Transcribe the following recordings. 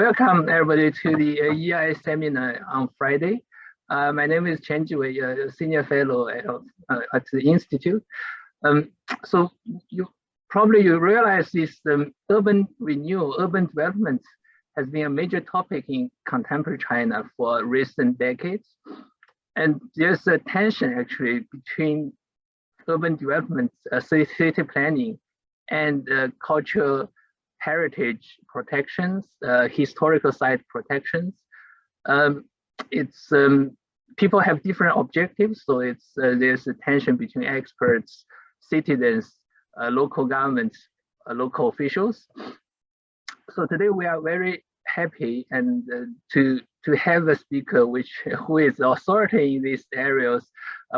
Welcome everybody to the EAI Seminar on Friday. My name is Qian Jiwei, a senior fellow at the Institute. So you realize this urban renewal, urban development has been a major topic in contemporary China for recent decades. And there's a tension actually between urban development, city planning, and cultural heritage protections, historical site protections. People have different objectives, so there's a tension between experts, citizens, local governments, local officials. So today we are very happy and to have a speaker who is authority in these areas,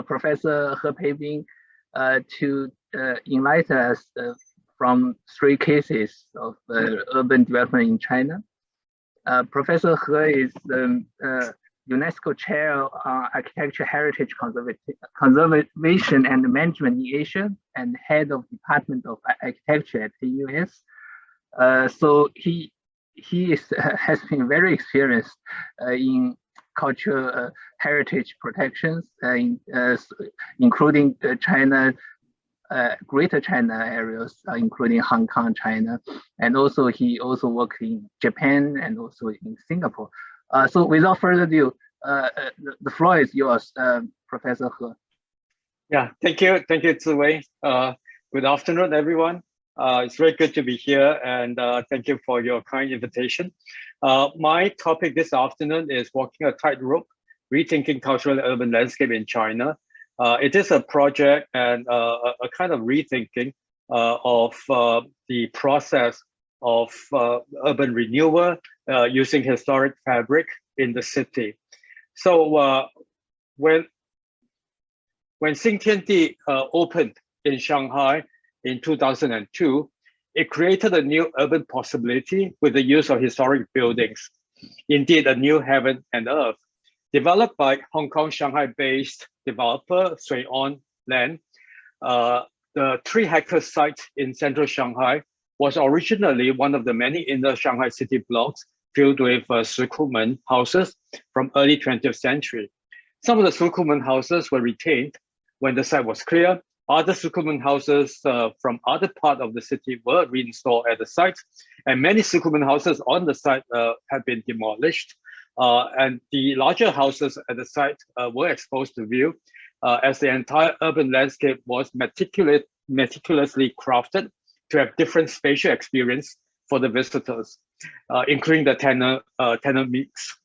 Professor Ho Puay-Peng, to enlighten us from 3 cases of urban development in China. Professor He is the UNESCO Chair on Architecture Heritage Conservation and Management in Asia and Head of Department of Architecture at the US. So he has been very experienced in cultural heritage protections, including China, Greater China areas, including Hong Kong, China, and also he also worked in Japan and also in Singapore. So without further ado, the floor is yours, Professor He. Yeah, thank you, Ziwei. Good afternoon, everyone. It's very good to be here, and thank you for your kind invitation. My topic this afternoon is walking a tightrope, rethinking cultural and urban landscape in China. It is a project and a kind of rethinking of the process of urban renewal using historic fabric in the city. So when Xingtiandi opened in Shanghai in 2002, it created a new urban possibility with the use of historic buildings. Indeed, a new heaven and earth. Developed by Hong Kong, Shanghai-based developer Shui-On Land, the 3-hectare site in central Shanghai was originally one of the many inner Shanghai city blocks filled with Shikumen houses from early 20th century. Some of the Shikumen houses were retained when the site was clear. Other Shikumen houses from other part of the city were reinstalled at the site, and many Shikumen houses on the site have been demolished. And the larger houses at the site were exposed to view as the entire urban landscape was meticulously crafted to have different spatial experience for the visitors, including the tenant mix.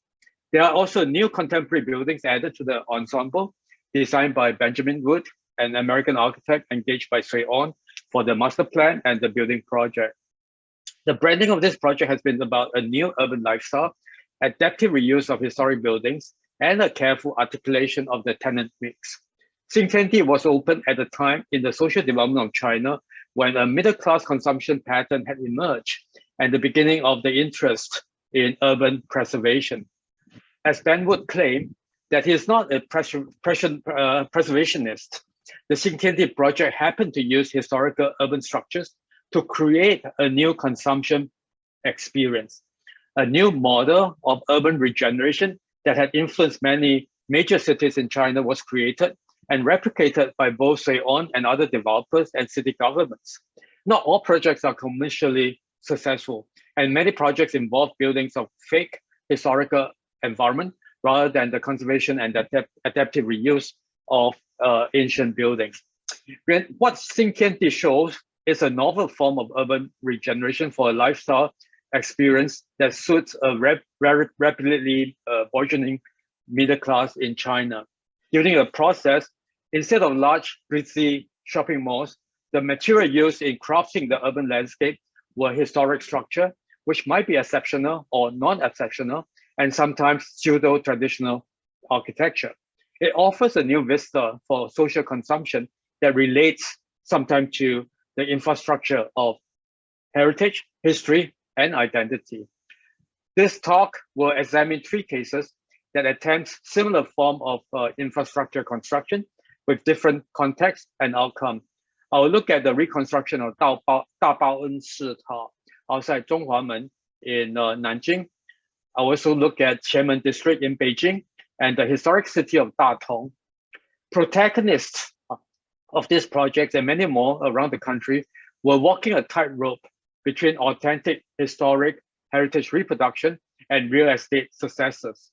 There are also new contemporary buildings added to the ensemble, designed by Benjamin Wood, an American architect engaged by Shui-On for the master plan and the building project. The branding of this project has been about a new urban lifestyle, adaptive reuse of historic buildings, and a careful articulation of the tenant mix. Xingtiandi was opened at a time in the social development of China when a middle-class consumption pattern had emerged and the beginning of the interest in urban preservation. As Ben Wood claimed that he is not a preservationist, the Xingtiandi project happened to use historical urban structures to create a new consumption experience. A new model of urban regeneration that had influenced many major cities in China was created and replicated by both Shui-On and other developers and city governments. Not all projects are commercially successful, and many projects involve buildings of fake historical environment rather than the conservation and adaptive reuse of ancient buildings. What Xingtiandi shows is a novel form of urban regeneration for a lifestyle experience that suits a rapidly burgeoning middle class in China. During the process, instead of large, busy shopping malls, the material used in crafting the urban landscape were historic structure, which might be exceptional or non-exceptional, and sometimes pseudo-traditional architecture. It offers a new vista for social consumption that relates sometimes to the infrastructure of heritage, history, and identity. This talk will examine 3 cases that attempt similar form of infrastructure construction with different context and outcome. I will look at the reconstruction of Bao'ensi outside Zhonghua Men in Nanjing, I also look at Qianmen district in Beijing and the historic city of Datong. Protagonists of this project and many more around the country were walking a tightrope between authentic historic heritage reproduction and real estate successes.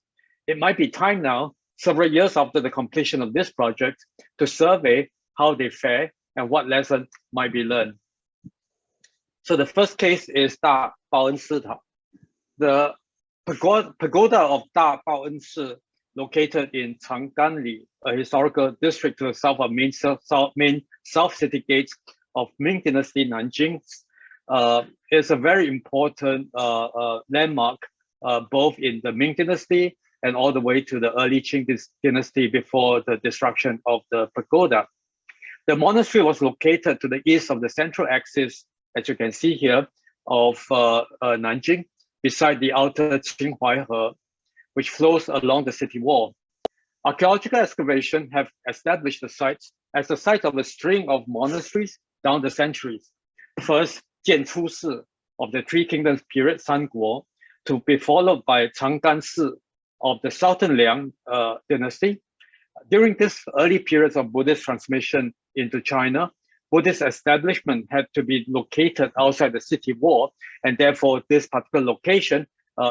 It might be time now, several years after the completion of this project, to survey how they fare and what lessons might be learned. So the first case is Da Bao'ensi. The pagoda of Da Bao'ensi, located in Changganli, a historical district to the south of main south city gates of Ming Dynasty Nanjing, is a very important landmark, both in the Ming Dynasty and all the way to the early Qing Dynasty before the destruction of the pagoda. The monastery was located to the east of the central axis, as you can see here, of Nanjing, beside the outer Qinghai, which flows along the city wall. Archaeological excavation have established the site as the site of a string of monasteries down the centuries. First, Jianchu Si of the Three Kingdoms period, Sanguo, to be followed by Changgan Si of the Southern Liang dynasty. During this early periods of Buddhist transmission into China, Buddhist establishment had to be located outside the city wall, and therefore this particular location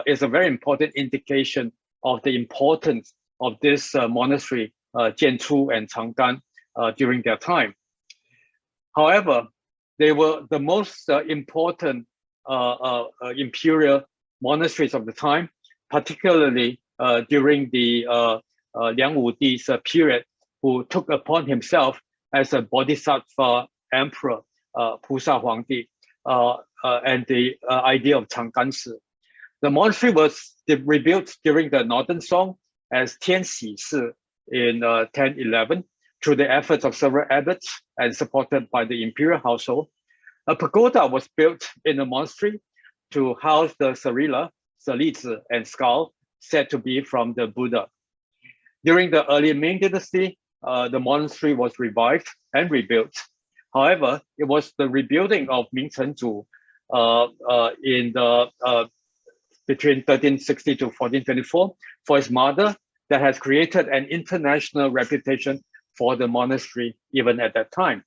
is a very important indication of the importance of this monastery, Jianchu and Changgan, during their time. However, they were the most important imperial monasteries of the time, particularly during the Liang Wudi's period, who took upon himself as a bodhisattva emperor, Pusa Huangdi, and the idea of Changganshi. The monastery was rebuilt during the Northern Song as Tianxi Si in 1011 through the efforts of several abbots and supported by the imperial household. A pagoda was built in the monastery to house the Sarila, Salizi, and skull said to be from the Buddha. During the early Ming Dynasty, the monastery was revived and rebuilt. However, it was the rebuilding of Ming Chenzhu between 1360 to 1424 for his mother that has created an international reputation for the monastery even at that time.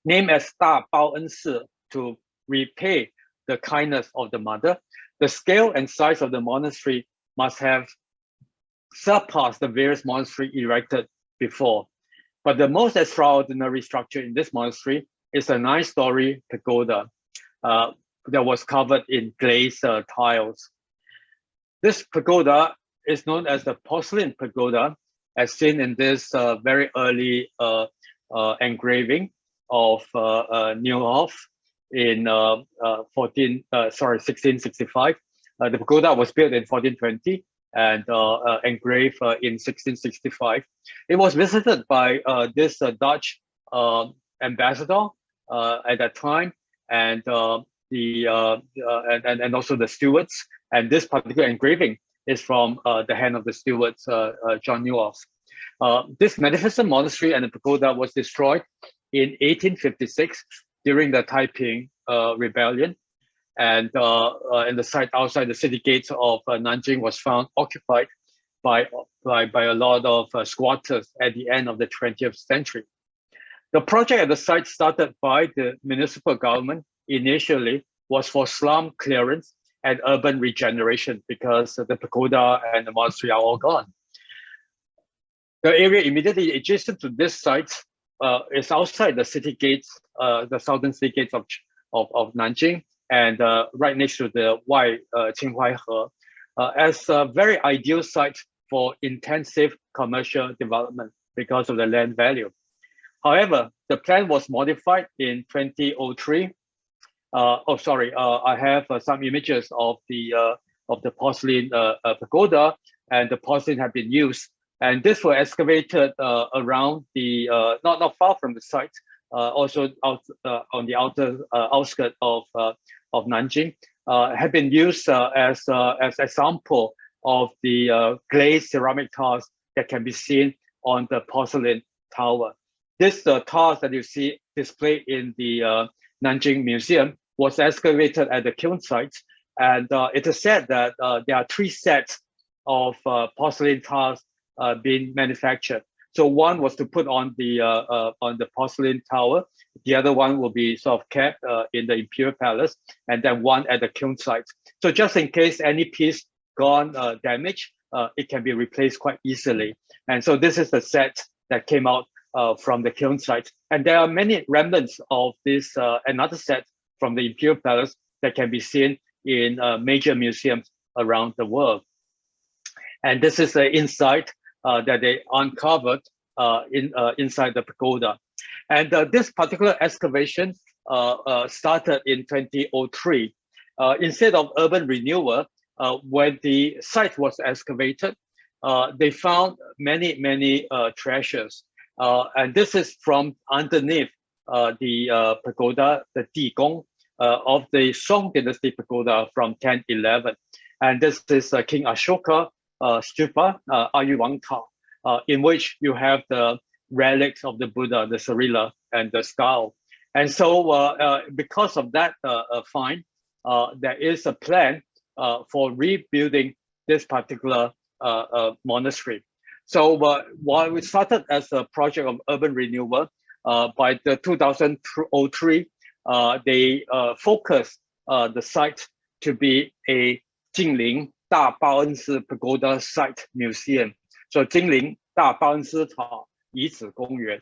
Named as Da Bao'ensi to repay the kindness of the mother, the scale and size of the monastery must have surpassed the various monasteries erected before. But the most extraordinary structure in this monastery is a 9-story pagoda that was covered in glazed tiles. This pagoda is known as the Porcelain Pagoda, as seen in this very early engraving of Neuhoff in 1665. The pagoda was built in 1420 and engraved in 1665. It was visited by this Dutch ambassador at that time, and and also the stewards. And this particular engraving is from the hand of the stewards, John Neuhoff. This magnificent monastery and the pagoda was destroyed in 1856 during the Taiping Rebellion, and the site outside the city gates of Nanjing was found occupied by a lot of squatters at the end of the 20th century. The project at the site, started by the municipal government initially, was for slum clearance and urban regeneration because the pagoda and the monastery are all gone. The area immediately adjacent to this site is outside the city gates, the southern city gates of Nanjing, and right next to the Qinghai as a very ideal site for intensive commercial development because of the land value. However, the plan was modified in 2003. I have some images of the porcelain pagoda, and the porcelain had been used. And this was excavated around the not far from the site, also out on the outer outskirts of Nanjing, had been used as example of the glazed ceramic tiles that can be seen on the porcelain tower. This tiles that you see displayed in the Nanjing Museum was excavated at the kiln site And it is said that there are 3 sets of porcelain tiles being manufactured. So one was to put on the porcelain tower. The other one will be sort of kept in the Imperial Palace, and then one at the kiln site. So just in case any piece gone damaged, it can be replaced quite easily. And so this is the set that came out from the kiln site. And there are many remnants of this another set from the Imperial Palace that can be seen in major museums around the world. And this is the inside that they uncovered inside the pagoda. And this particular excavation started in 2003. Instead of urban renewal, when the site was excavated, they found many treasures. And this is from underneath the pagoda, the Digong of the Song Dynasty pagoda from 1011. And this is King Ashoka stupa, Ayuwang Tao, in which you have the relics of the Buddha, the Sarila, and the skull. And so because of that find, there is a plan for rebuilding this particular monastery. So while we started as a project of urban renewal, by the 2003, they focused the site to be a Jingling Da Bao'ensi Pagoda Site Museum. So Jingling Da Bao'ensi Ta Yizi Gongyuan.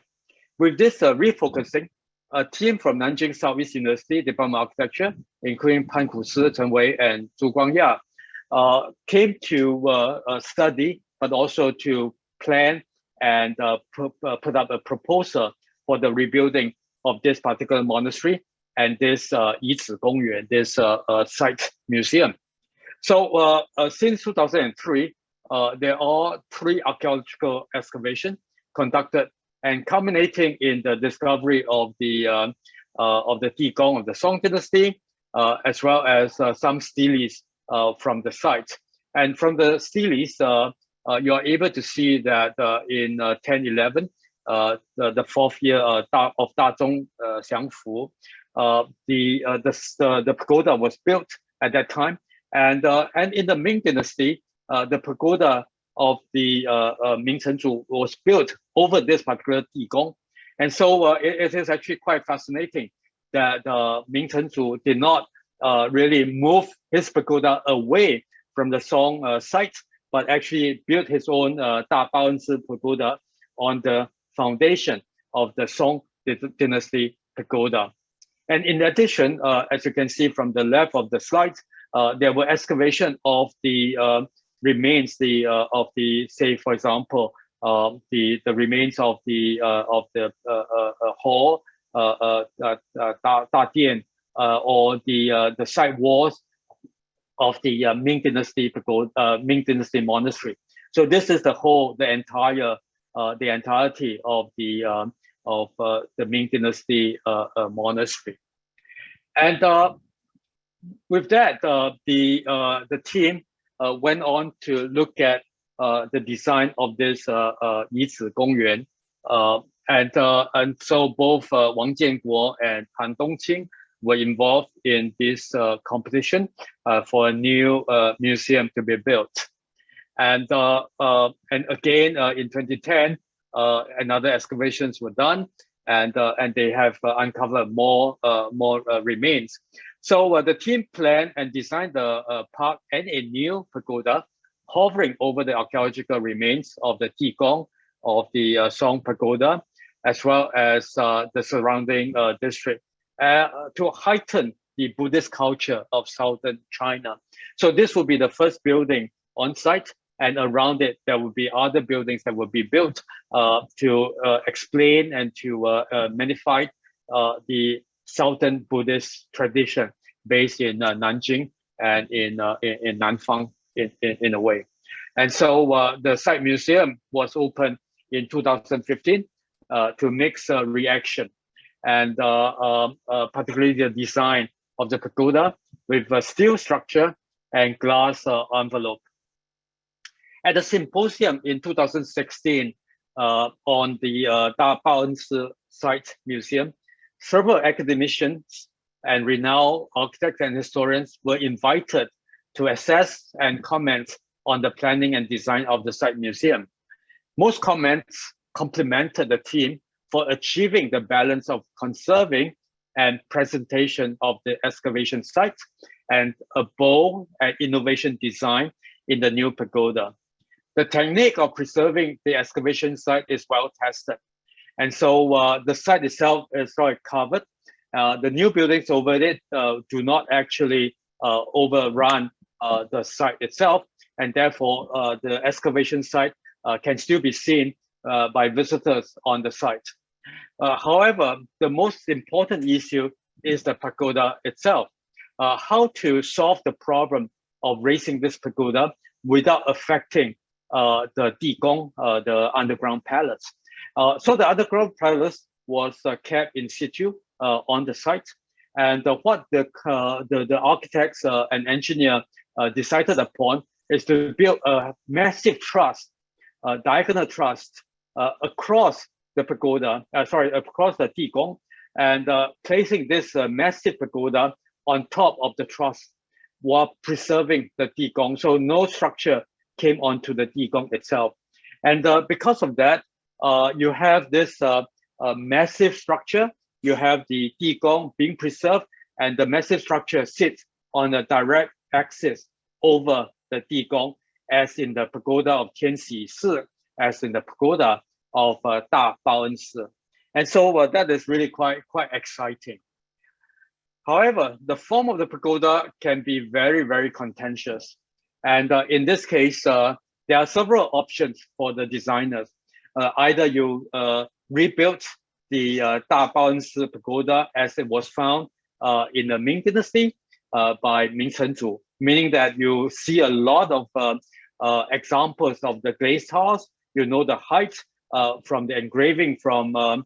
With this refocusing, a team from Nanjing Southeast University Department of Architecture, including Pan Kusi, Chen Wei, and Zhu Guangya, came to study, but also to plan and put up a proposal for the rebuilding of this particular monastery and this Yizi Gongyuan, this site museum. So since 2003, there are 3 archaeological excavations conducted and culminating in the discovery of the Digong of the Song Dynasty, as well as some steles from the site. And from the steles, you are able to see that in 1011, the 4th year of Datong Xiangfu, the pagoda was built at that time. And in the Ming Dynasty, the pagoda of the Ming Chenzhu was built over this particular Digong. And so it is actually quite fascinating that Ming Chenzhu did not really move his pagoda away from the Song site, but actually built his own Da Bao'ensi pagoda on the foundation of the Song Dynasty pagoda. And in addition, as you can see from the left of the slide, there were excavation of the remains of the, say, for example, the remains of the hall, Da Dian, or the side walls of the Ming Dynasty pagoda, Ming Dynasty monastery. So this is the entirety of the Ming Dynasty monastery. And with that, the team went on to look at the design of this Yizi Gongyuan, and so both Wang Jianguo and Han Dongqing were involved in this competition for a new museum to be built. And again in 2010, another excavations were done, and they have uncovered more remains. So the team planned and designed the park and a new pagoda hovering over the archaeological remains of the Digong of the Song pagoda, as well as the surrounding district, to heighten the Buddhist culture of southern China. So this will be the first building on site, and around it there will be other buildings that will be built to explain and to magnify the Southern Buddhist tradition based in Nanjing and in Nanfang in a way. And so the site museum was opened in 2015 to mix reaction, and particularly the design of the pagoda with a steel structure and glass envelope. At the symposium in 2016 on the Da Bao'ensi site museum, several academicians and renowned architects and historians were invited to assess and comment on the planning and design of the site museum. Most comments complimented the team for achieving the balance of conserving and presentation of the excavation site and a bold and innovation design in the new pagoda. The technique of preserving the excavation site is well tested. And so the site itself is already covered. The new buildings over it do not actually overrun the site itself. And therefore, the excavation site can still be seen by visitors on the site. However, the most important issue is the pagoda itself. How to solve the problem of raising this pagoda without affecting the Digong, the underground palace. So the underground palace was kept in situ on the site. And what the architects and engineer decided upon is to build a massive truss, diagonal truss across the pagoda, across the Digong, and placing this massive pagoda on top of the truss while preserving the Digong. So no structure came onto the Digong itself. And because of that, you have this massive structure. You have the Digong being preserved, and the massive structure sits on a direct axis over the Digong, as in the pagoda of Tianxi Si, as in the pagoda of Da Bao'ensi. And so that is really quite exciting. However, the form of the pagoda can be very, very contentious. And in this case, there are several options for the designers. Either you rebuild the Da Bao'ensi pagoda as it was found in the Ming Dynasty by Ming Chenzhu, meaning that you see a lot of examples of the glazed tiles. You know the height from the engraving from the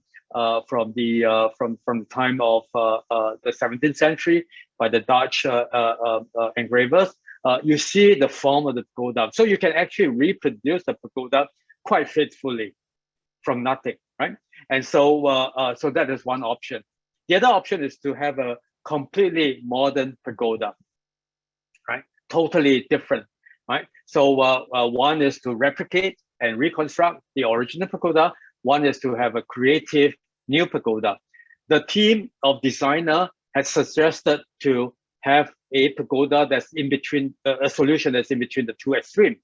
time of the 17th century by the Dutch engravers. You see the form of the pagoda, so you can actually reproduce the pagoda quite faithfully from nothing, right? And so so that is one option. The other option is to have a completely modern pagoda, right? Totally different, right? So one is to replicate and reconstruct the original pagoda. One is to have a creative new pagoda. The team of designer has suggested to have a pagoda that's in between, a solution that's in between the two extremes.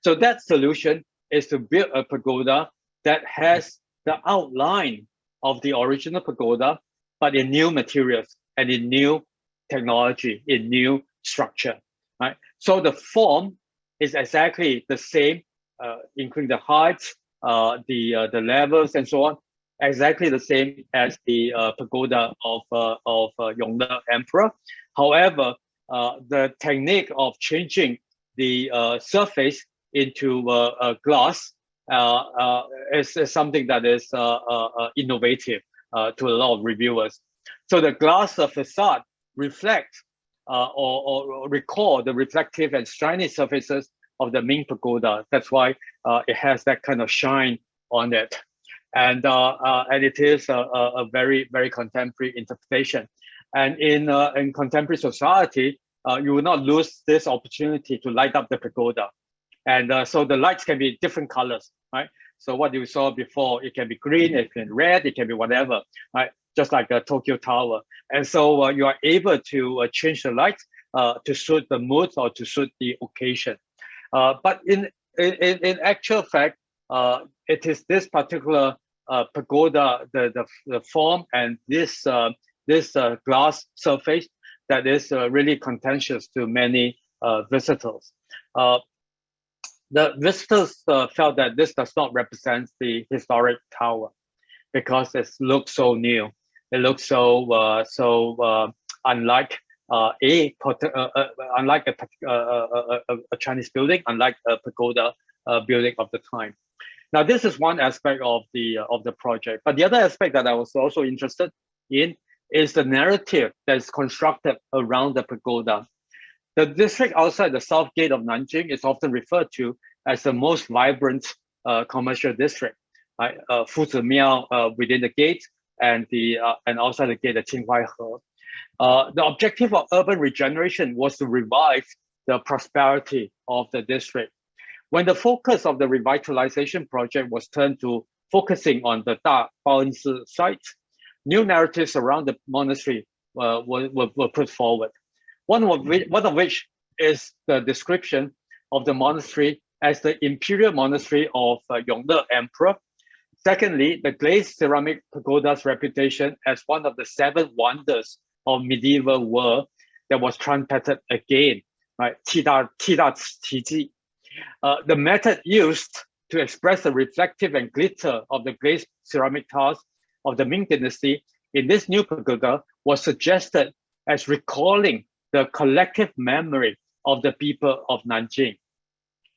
So that solution is to build a pagoda that has the outline of the original pagoda, but in new materials and in new technology, in new structure, right? So the form is exactly the same, including the height, the levels, and so on, exactly the same as the pagoda of Yongde Emperor. However, the technique of changing the surface into glass is something that is innovative to a lot of reviewers. So the glass facade reflects or recall the reflective and shiny surfaces of the Ming pagoda. That's why it has that kind of shine on it. And it is a very, very contemporary interpretation. And in contemporary society, you will not lose this opportunity to light up the pagoda. And so the lights can be different colors, right? So what you saw before, it can be green, it can be red, it can be whatever, right? Just like a Tokyo Tower. And so you are able to change the light to suit the mood or to suit the occasion. But in actual fact, it is this particular pagoda, the form, and this glass surface that is really contentious to many visitors. The visitors felt that this does not represent the historic tower because it looks so new. It looks so unlike unlike a Chinese building, unlike a pagoda building of the time. Now, this is one aspect of the project, but the other aspect that I was also interested in is the narrative that is constructed around the pagoda. The district outside the south gate of Nanjing is often referred to as the most vibrant commercial district, right? Fuzi Miao within the gate and outside the gate, the Qinghuai He. The objective of urban regeneration was to revive the prosperity of the district. When the focus of the revitalization project was turned to focusing on the Bao'ensi site, new narratives around the monastery were put forward. One of which is the description of the monastery as the Imperial Monastery of Yongle Emperor. Secondly, the glazed ceramic pagoda's reputation as one of the 7 wonders of medieval world that was trumpeted again, right? The method used to express the reflective and glitter of the glazed ceramic tiles of the Ming Dynasty in this new pagoda was suggested as recalling the collective memory of the people of Nanjing,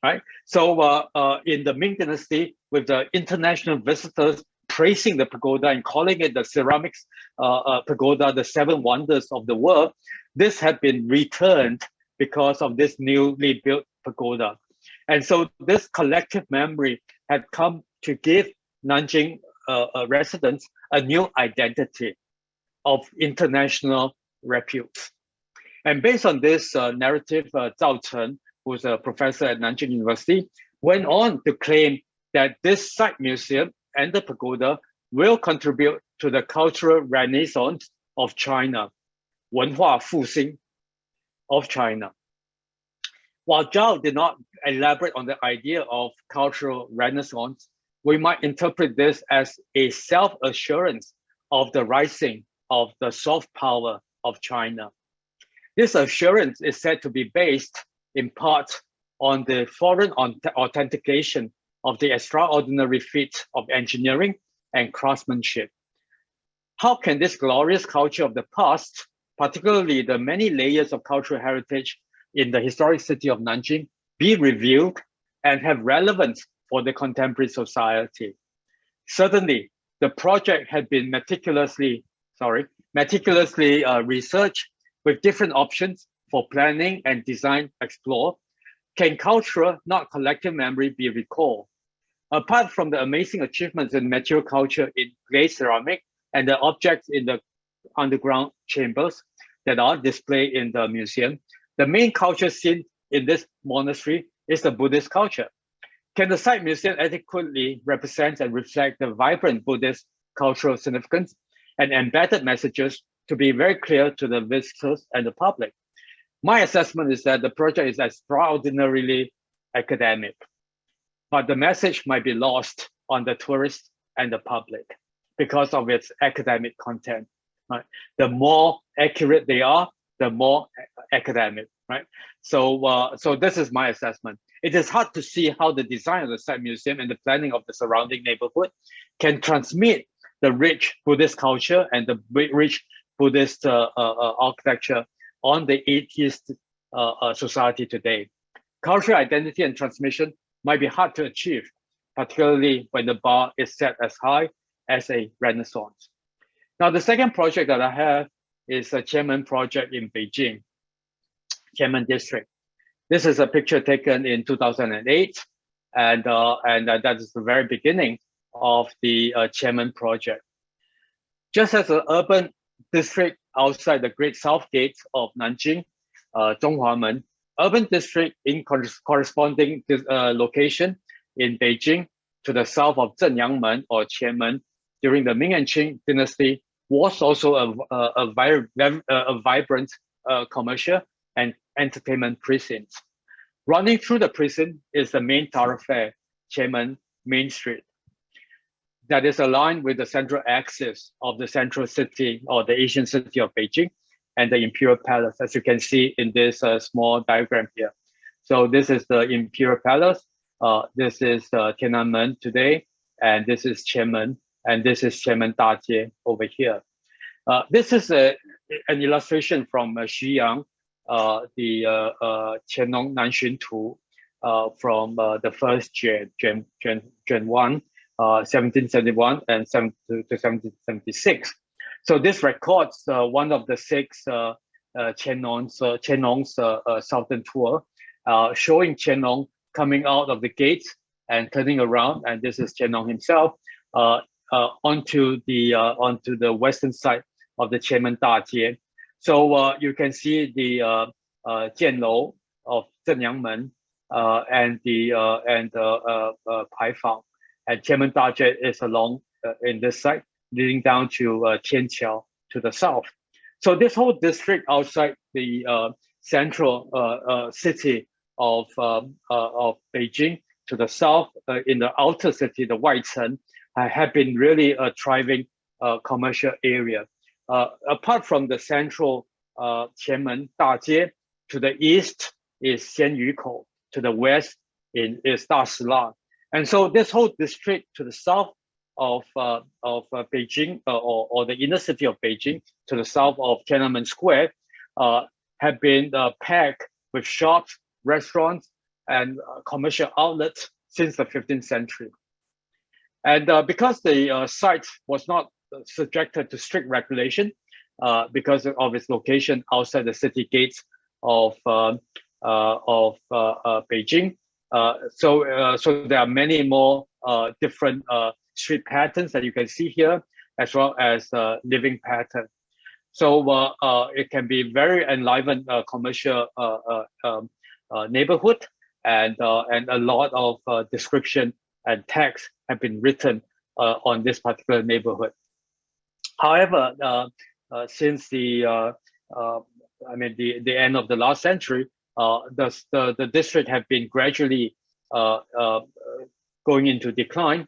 right? So in the Ming Dynasty, with the international visitors praising the pagoda and calling it the ceramics pagoda, the 7 wonders of the world, this had been returned because of this newly built pagoda. And so this collective memory had come to give Nanjing residents a new identity of international repute. And based on this narrative, Zhao Chen, who's a professor at Nanjing University, went on to claim that this site museum and the pagoda will contribute to the cultural renaissance of China, 文化复兴 of China. While Zhao did not elaborate on the idea of cultural renaissance, we might interpret this as a self-assurance of the rising of the soft power of China. This assurance is said to be based in part on the foreign authentication of the extraordinary feat of engineering and craftsmanship. How can this glorious culture of the past, particularly the many layers of cultural heritage in the historic city of Nanjing, be revealed and have relevance for the contemporary society? Certainly, the project had been meticulously researched with different options for planning and design explored. Can cultural, not collective memory be recalled? Apart from the amazing achievements in material culture in glazed ceramic and the objects in the underground chambers that are displayed in the museum, the main culture scene in this monastery is the Buddhist culture. Can the site museum adequately represent and reflect the vibrant Buddhist cultural significance and embedded messages to be very clear to the visitors and the public? My assessment is that the project is extraordinarily academic, but the message might be lost on the tourists and the public because of its academic content. Right? The more accurate they are, the more academic, right? So this is my assessment. It is hard to see how the design of the site museum and the planning of the surrounding neighborhood can transmit the rich Buddhist culture and the rich Buddhist architecture on the atheist society today. Cultural identity and transmission might be hard to achieve, particularly when the bar is set as high as a Renaissance. Now, the second project that I have is a Qianmen project in Beijing, Qianmen district. This is a picture taken in 2008, and that is the very beginning of the Qianmen project. Just as an urban district outside the Great South Gate of Nanjing, Zhonghua Men, urban district in corresponding location in Beijing to the south of Zhengyangmen or Qianmen during the Ming and Qing dynasty was also a vibrant commercial and entertainment precinct. Running through the precinct is the main thoroughfare, Qianmen Main Street, that is aligned with the central axis of the central city or the ancient city of Beijing and the Imperial Palace, as you can see in this small diagram here. So this is the Imperial Palace, this is Tiananmen today, and this is Qianmen, and this is Qianmen Dajie over here. This is an illustration from Xu Yang, the Qianlong Nanxun Tu from the first Juan, 1771 and 1776. So this records one of the 6 Qianlong's southern tour, showing Qianlong coming out of the gate and turning around, and this is Qianlong himself onto the western side of the Qianmen Dajie. So you can see the Jianlou of Zhenyangmen and the Paifang, and Qianmen Dajie is along in this side, leading down to Tianqiao to the south. So this whole district outside the central city of Beijing to the south, in the outer city, the Waicheng, have been really a thriving commercial area. Apart from the central Qianmen Dajie, to the east is Xianyukou, to the west is Dashila. And so this whole district to the south of Beijing, or the inner city of Beijing, to the south of Tiananmen Square, have been packed with shops, restaurants, and commercial outlets since the 15th century. And because the site was not subjected to strict regulation, because of its location outside the city gates of Beijing, so there are many more different street patterns that you can see here, as well as living pattern. So it can be very enlivened commercial neighborhood, and a lot of description and text have been written on this particular neighborhood. However, since the end of the last century, the district have been gradually going into decline,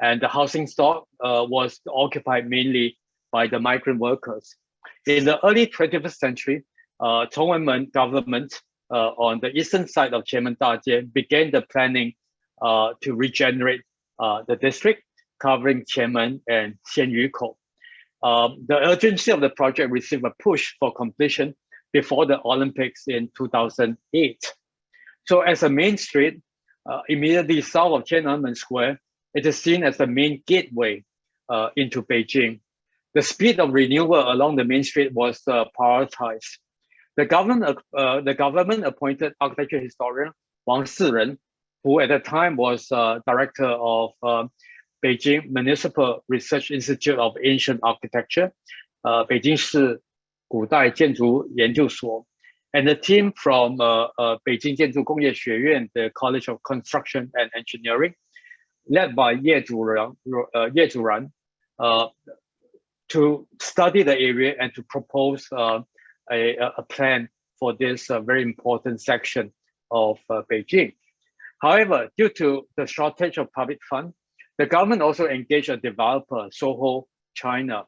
and the housing stock was occupied mainly by the migrant workers. In the early 21st century, Zhonghua Men government on the eastern side of Qianmen Dajie began the planning to regenerate the district, covering Qianmen and Xianyukou. The urgency of the project received a push for completion before the Olympics in 2008. So as a main street, immediately south of Tiananmen Square, it is seen as the main gateway into Beijing. The speed of renewal along the main street was prioritized. The government appointed architecture historian Wang Siren, who at the time was director of Beijing Municipal Research Institute of Ancient Architecture, Beijing Shi Gudai Jianzu Yanjiu, and the team from Beijing Jianzu Gongye Xueyuan, the College of Construction and Engineering, led by Ye Zhuran, to study the area and to propose a plan for this very important section of Beijing. However, due to the shortage of public funds, the government also engaged a developer, Soho China,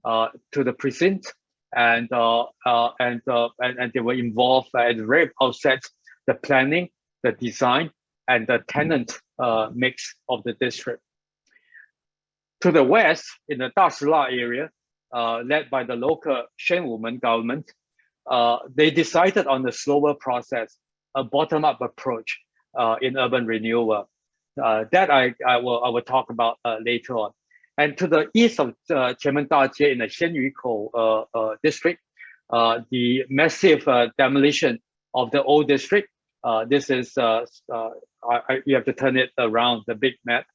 to the precinct, and they were involved at the very outset, the planning, the design, and the tenant mix of the district. To the west, in the Dashila area, led by the local Shen Men government, they decided on the slower process, a bottom-up approach in urban renewal. That I will talk about later on. And to the east of Qianmen Dajie in the Xianyukou district, the massive demolition of the old district. This is you have to turn it around, the big map,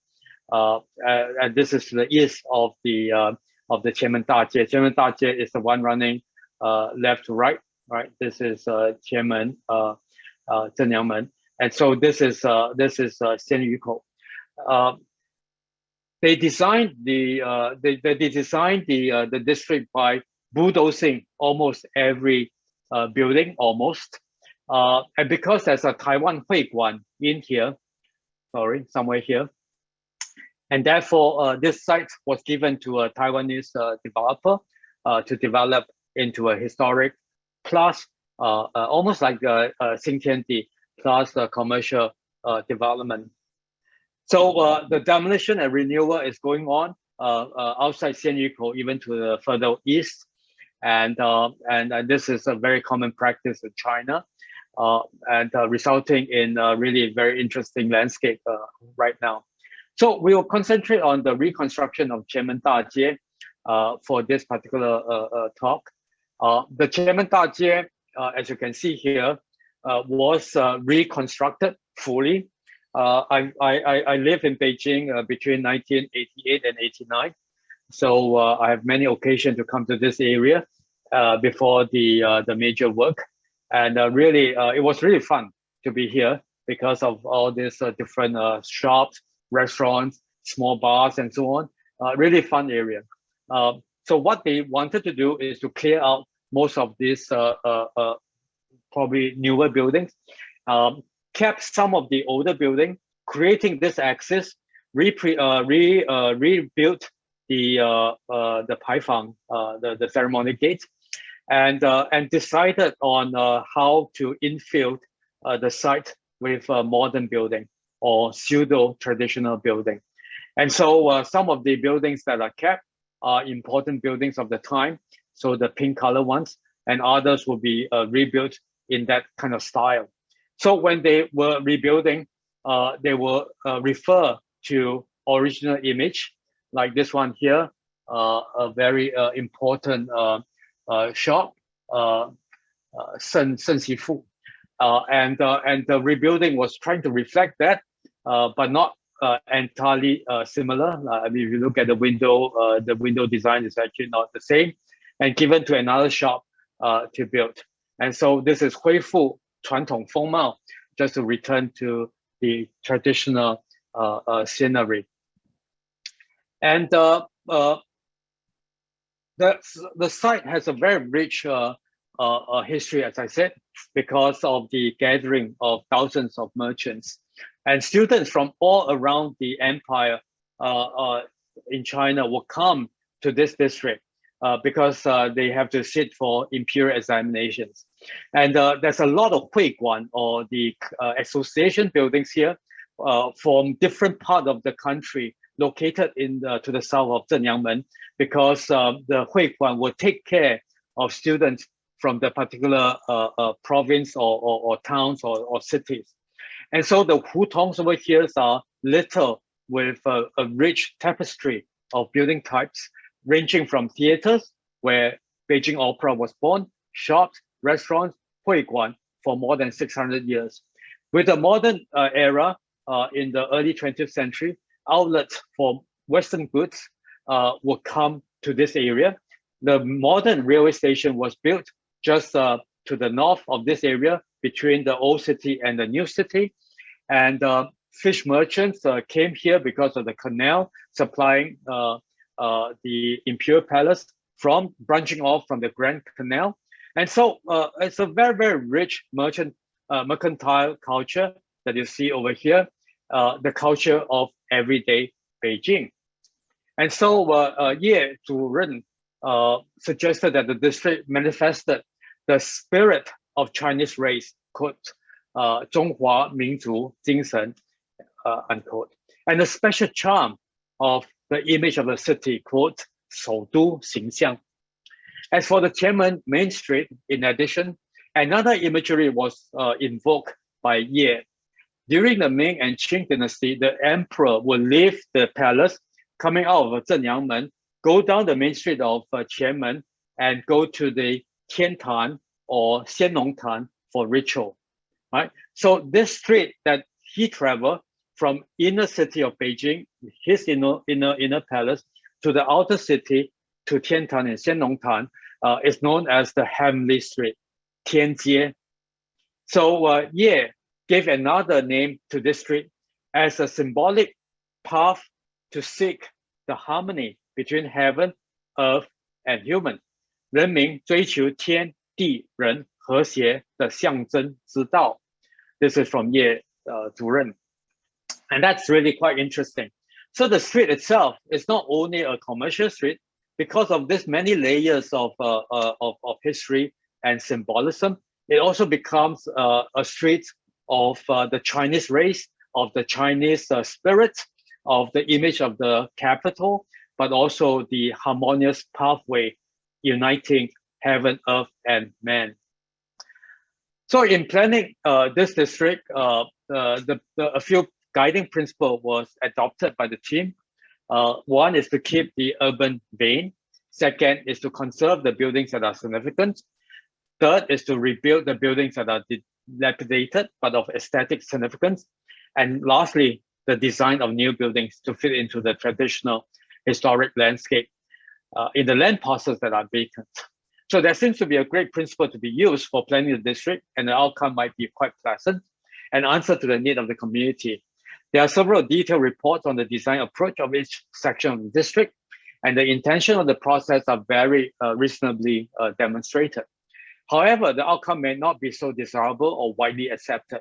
and this is to the east of the Qianmen Dajie. Qianmen Dajie is the one running left to right. Right. This is Qianmen, Zhenyangmen, and so this is Xianyukou. They designed the district by bulldozing almost every building, and because there's a Taiwan Huiguan in here, somewhere here, and therefore this site was given to a Taiwanese developer to develop into a historic plus almost like Xingtiandi plus commercial development. So the demolition and renewal is going on outside Xianyukou, even to the further east, and this is a very common practice in China, and resulting in a really very interesting landscape right now. So we will concentrate on the reconstruction of Qianmen Dajie for this particular talk. The Qianmen Dajie, as you can see here, was reconstructed fully. I lived in Beijing between 1988 and 89. So I have many occasions to come to this area. before the major work. And really, it was really fun to be here because of all these different shops, restaurants, small bars, and so on. Really fun area. So what they wanted to do is to clear out most of these probably newer buildings, kept some of the older building, creating this axis, rebuilt the Paifang, the ceremony gate, and decided on how to infill the site with a modern building or pseudo-traditional building. And so some of the buildings that are kept are important buildings of the time, so the pink color ones, and others will be rebuilt in that kind of style. So when they were rebuilding, they will refer to original image, like this one here, a very important shop, Shen Xifu. And the rebuilding was trying to reflect that, but not entirely similar. I mean, if you look at the window design is actually not the same, and given to another shop to build. And so this is 恢复传统风貌, just to return to the traditional scenery. And the site has a very rich history, as I said, because of the gathering of thousands of merchants and students from all around the empire in China will come to this district because they have to sit for imperial examinations. And there's a lot of Huiguan, or the association buildings here from different part of the country located in to the south of Zhenyangmen, because the Huiguan will take care of students from the particular province or towns or cities. And so the hutongs over here are littered with a rich tapestry of building types, ranging from theaters, where Beijing Opera was born, shops, restaurants, Huiguan for more than 600 years. With the modern era in the early 20th century, outlets for Western goods will come to this area. The modern railway station was built just to the north of this area, between the old city and the new city. And fish merchants came here because of the canal supplying the Imperial Palace from branching off from the Grand Canal. And so it's a very, very rich mercantile culture that you see over here, the culture of everyday Beijing. And so Ye Zhuren suggested that the district manifested the spirit of Chinese race, quote, 中华民族精神, unquote, and the special charm of the image of the city, quote, 首都形象. As for the Qianmen Main Street, in addition, another imagery was invoked by Ye. During the Ming and Qing dynasty, the emperor would leave the palace, coming out of Zhenyangmen, go down the main street of Qianmen, and go to the Tiantan or Xiannongtan for ritual. Right? So this street that he traveled from inner city of Beijing, his inner palace, to the outer city, to Tiantan and Xiannongtan, is known as the Heavenly Street, Tianjie. So Ye gave another name to this street as a symbolic path to seek the harmony between heaven, earth, and human. 人民追求天地人和谐的象征之道. This is from Ye Zhuren. And that's really quite interesting. So the street itself is not only a commercial street, because of this many layers of history and symbolism, it also becomes a street of the Chinese race, of the Chinese spirit, of the image of the capital, but also the harmonious pathway uniting heaven, earth, and man. So in planning this district, a few guiding principles was adopted by the team. One is to keep the urban vein. Second is to conserve the buildings that are significant. Third is to rebuild the buildings that are dilapidated but of aesthetic significance. And lastly, the design of new buildings to fit into the traditional historic landscape in the land parcels that are vacant. So there seems to be a great principle to be used for planning the district, and the outcome might be quite pleasant and answer to the need of the community. There are several detailed reports on the design approach of each section of the district, and the intention of the process are very reasonably demonstrated. However, the outcome may not be so desirable or widely accepted.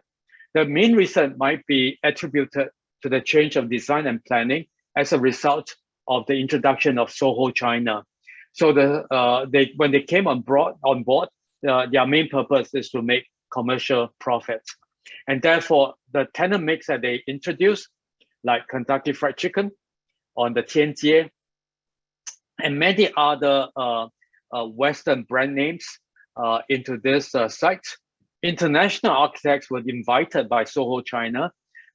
The main reason might be attributed to the change of design and planning as a result of the introduction of Soho China. So when they came on board, their main purpose is to make commercial profits. And therefore, the tenant mix that they introduced, like Kentucky Fried Chicken on the Tianjie, and many other Western brand names into this site. International architects were invited by Soho China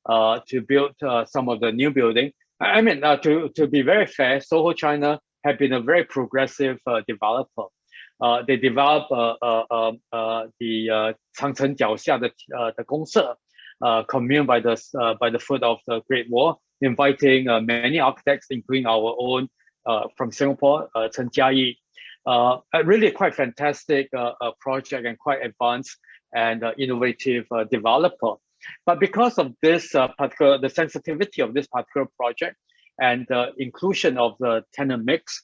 to build some of the new building. I mean, to be very fair, Soho China had been a very progressive developer. They developed the 长城脚下的公社 commune by the foot of the Great Wall, inviting many architects, including our own from Singapore, Chen Jiayi. A really quite fantastic project and quite advanced and innovative developer. But because of this the sensitivity of this particular project and the inclusion of the tenant mix,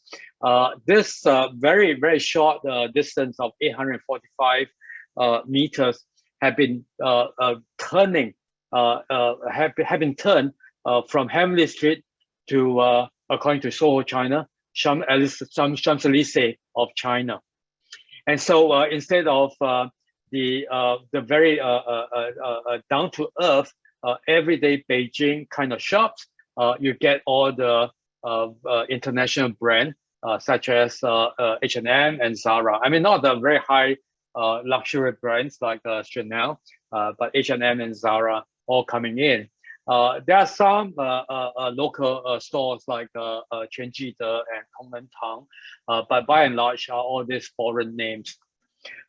this very, very short distance of 845 meters have been turned from Hamley Street to, according to Soho China, Champs-Élysées of China. And so instead of the very down to earth, everyday Beijing kind of shops, you get all the international brand such as H&M and Zara. I mean, not the very high luxury brands like Chanel, but H&M and Zara all coming in. There are some local stores like Qian Jiwei and Tongmentang, but by and large are all these foreign names.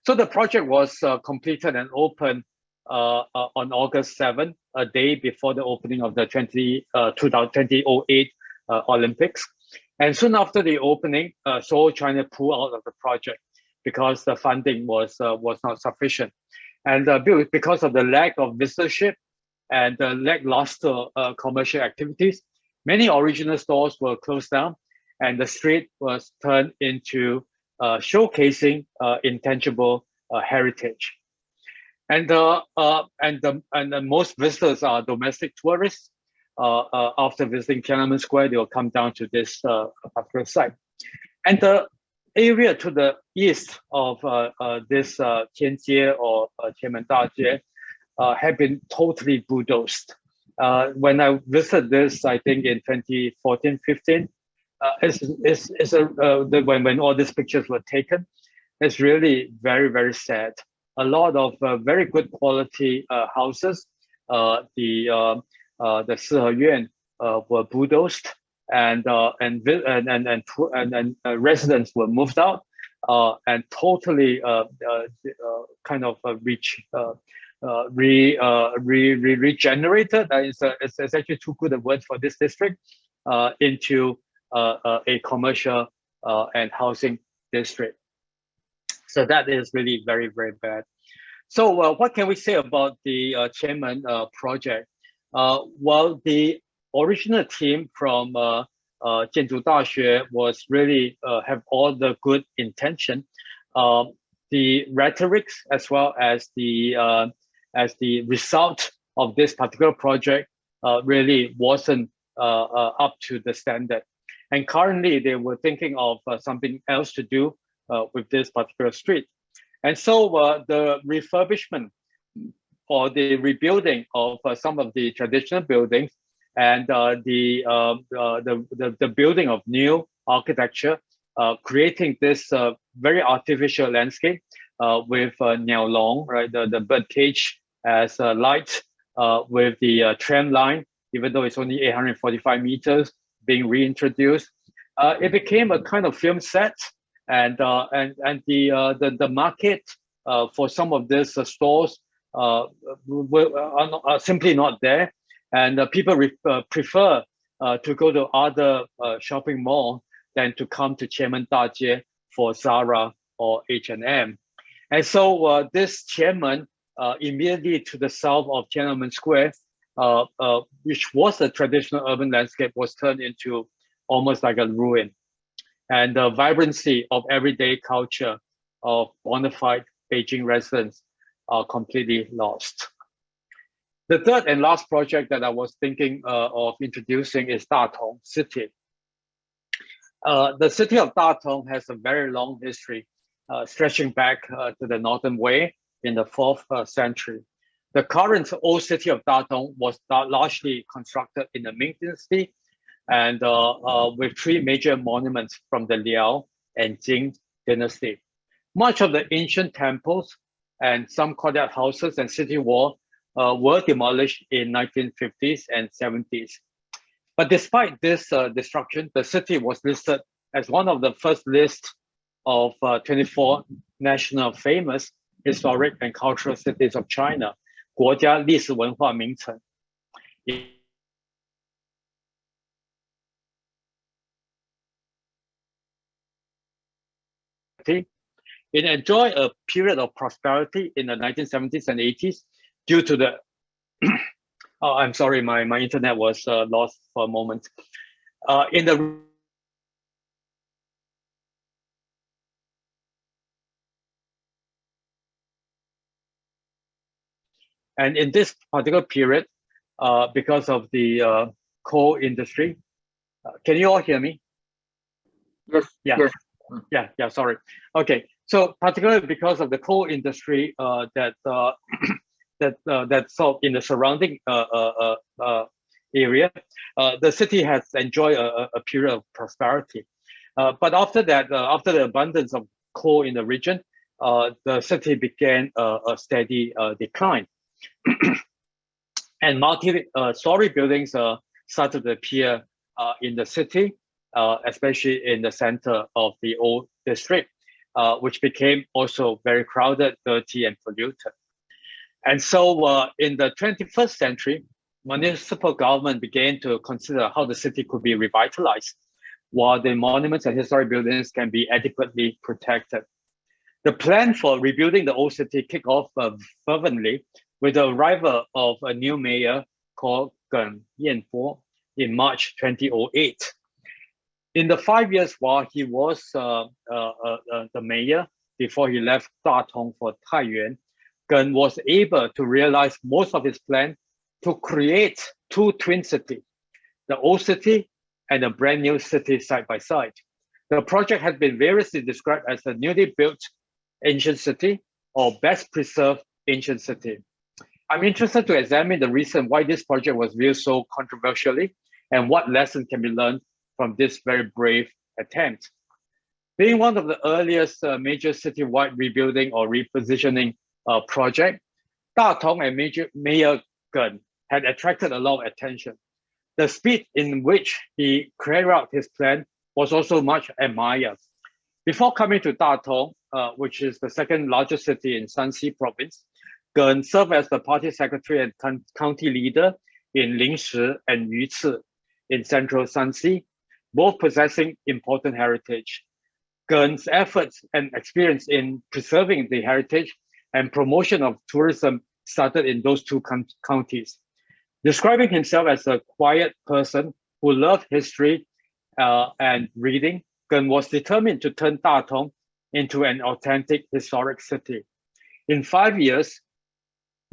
So the project was completed and opened on August 7, a day before the opening of the 2008 Olympics. And soon after the opening, Soho China pulled out of the project because the funding was not sufficient. And because of the lack of visitorship and the lackluster commercial activities, many original stores were closed down, and the street was turned into showcasing intangible heritage. And most visitors are domestic tourists. After visiting Tiananmen Square, they will come down to this particular site. And the area to the east of this Tianjie or Qianmen Dajie had been totally bulldozed. When I visited this, I think in 2014-15, when all these pictures were taken, it's really very, very sad. A lot of very good quality houses, the Sihe Yuan were bulldozed, and residents were moved out and totally kind of regenerated. It's actually too good a word for this district, into a commercial and housing district. So that is really very, very bad. So what can we say about the Qianmen project? Well, the original team from Jianzhou Daxue was really have all the good intention. The rhetorics as well as the result of this particular project really wasn't up to the standard. And currently they were thinking of something else to do with this particular street. And so the refurbishment or the rebuilding of some of the traditional buildings and the building of new architecture, creating this very artificial landscape with Niao Long, right, the bird cage as light, with the tram line, even though it's only 845 meters, being reintroduced. It became a kind of film set, and the market for some of these stores are simply not there, and people prefer to go to other shopping mall than to come to Qianmen Dajie for Zara or H&M. And so this Qianmen, immediately to the south of Tiananmen Square, which was a traditional urban landscape, was turned into almost like a ruin. And the vibrancy of everyday culture of bona fide Beijing residents are completely lost. The third and last project that I was thinking of introducing is Datong city. The city of Datong has a very long history, stretching back to the Northern Wei in the 4th century. The current old city of Datong was largely constructed in the Ming Dynasty, and with 3 major monuments from the Liao and Jing dynasty. Much of the ancient temples and some courtyard houses and city wall were demolished in 1950s and 70s. But despite this destruction, the city was listed as one of the first list of 24 national famous historic and cultural cities of China, 国家历史文化名城. It enjoyed a period of prosperity in the 1970s and 80s due to the oh, I'm sorry, my internet was lost for a moment. And in this particular period, because of the coal industry, can you all hear me? Yes. Yeah. Yes. Yeah. Sorry. Okay. So particularly because of the coal industry that sort in the surrounding area, the city has enjoyed a period of prosperity. But after that, after the abundance of coal in the region, the city began a steady decline. And multi-story buildings started to appear in the city, especially in the center of the old district, which became also very crowded, dirty, and polluted. And so in the 21st century, municipal government began to consider how the city could be revitalized, while the monuments and historic buildings can be adequately protected. The plan for rebuilding the old city kicked off fervently with the arrival of a new mayor called Geng Yanbo in March 2008. In the 5 years while he was the mayor, before he left Datong for Taiyuan, Geng was able to realize most of his plan to create 2 twin cities, the old city and a brand new city side by side. The project has been variously described as a newly built ancient city or best preserved ancient city. I'm interested to examine the reason why this project was viewed so controversially and what lesson can be learned from this very brave attempt. Being one of the earliest major citywide rebuilding or repositioning project, Datong and Mayor Geng had attracted a lot of attention. The speed in which he carried out his plan was also much admired. Before coming to Datong, which is the 2nd largest city in Shanxi province, Geng served as the party secretary and county leader in Lingshi and Yuci in central Shanxi, both possessing important heritage. Geng's efforts and experience in preserving the heritage and promotion of tourism started in those 2 counties. Describing himself as a quiet person who loved history and reading, Geng was determined to turn Datong into an authentic historic city. In 5 years,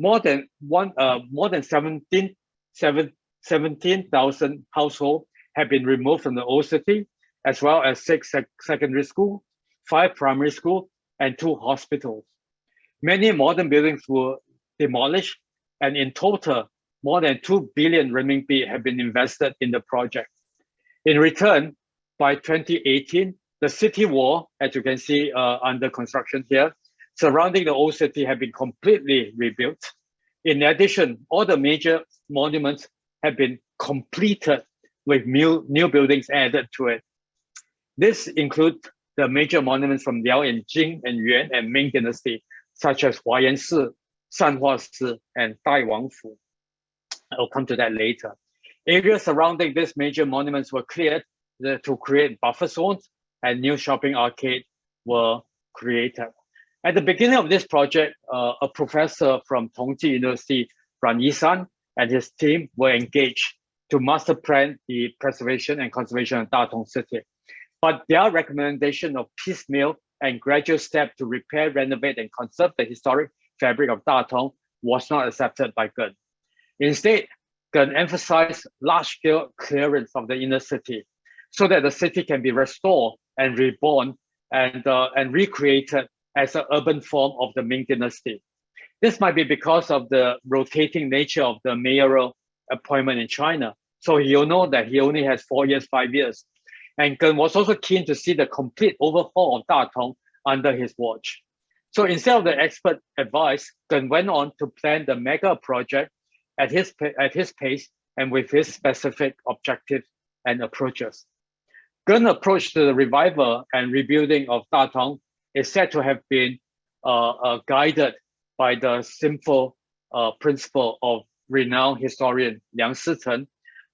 more than 17,000 households have been removed from the old city, as well as 6 secondary schools, 5 primary schools, and 2 hospitals. Many modern buildings were demolished, and in total, more than 2 billion renminbi have been invested in the project. In return, by 2018, the city wall, as you can see under construction here, surrounding the old city have been completely rebuilt. In addition, all the major monuments have been completed with new buildings added to it. This includes the major monuments from Liao and Jing and Yuan and Ming dynasty, such as Bao'ensi, Sanhuasi, and Dai Wangfu. I'll come to that later. Areas surrounding these major monuments were cleared to create buffer zones, and new shopping arcades were created. At the beginning of this project, a professor from Tongji University, Ran Yisan, and his team were engaged to master plan the preservation and conservation of Datong city. But their recommendation of piecemeal and gradual step to repair, renovate, and conserve the historic fabric of Datong was not accepted by Gun. Instead, Gun emphasized large-scale clearance of the inner city so that the city can be restored and reborn and recreated as an urban form of the Ming Dynasty. This might be because of the rotating nature of the mayoral appointment in China. So he'll know that he only has 4 years, 5 years. And Gun was also keen to see the complete overhaul of Datong under his watch. So instead of the expert advice, Gun went on to plan the mega project at his pace and with his specific objectives and approaches. Gun's approach to the revival and rebuilding of Datong is said to have been guided by the simple principle of renowned historian Liang Sicheng,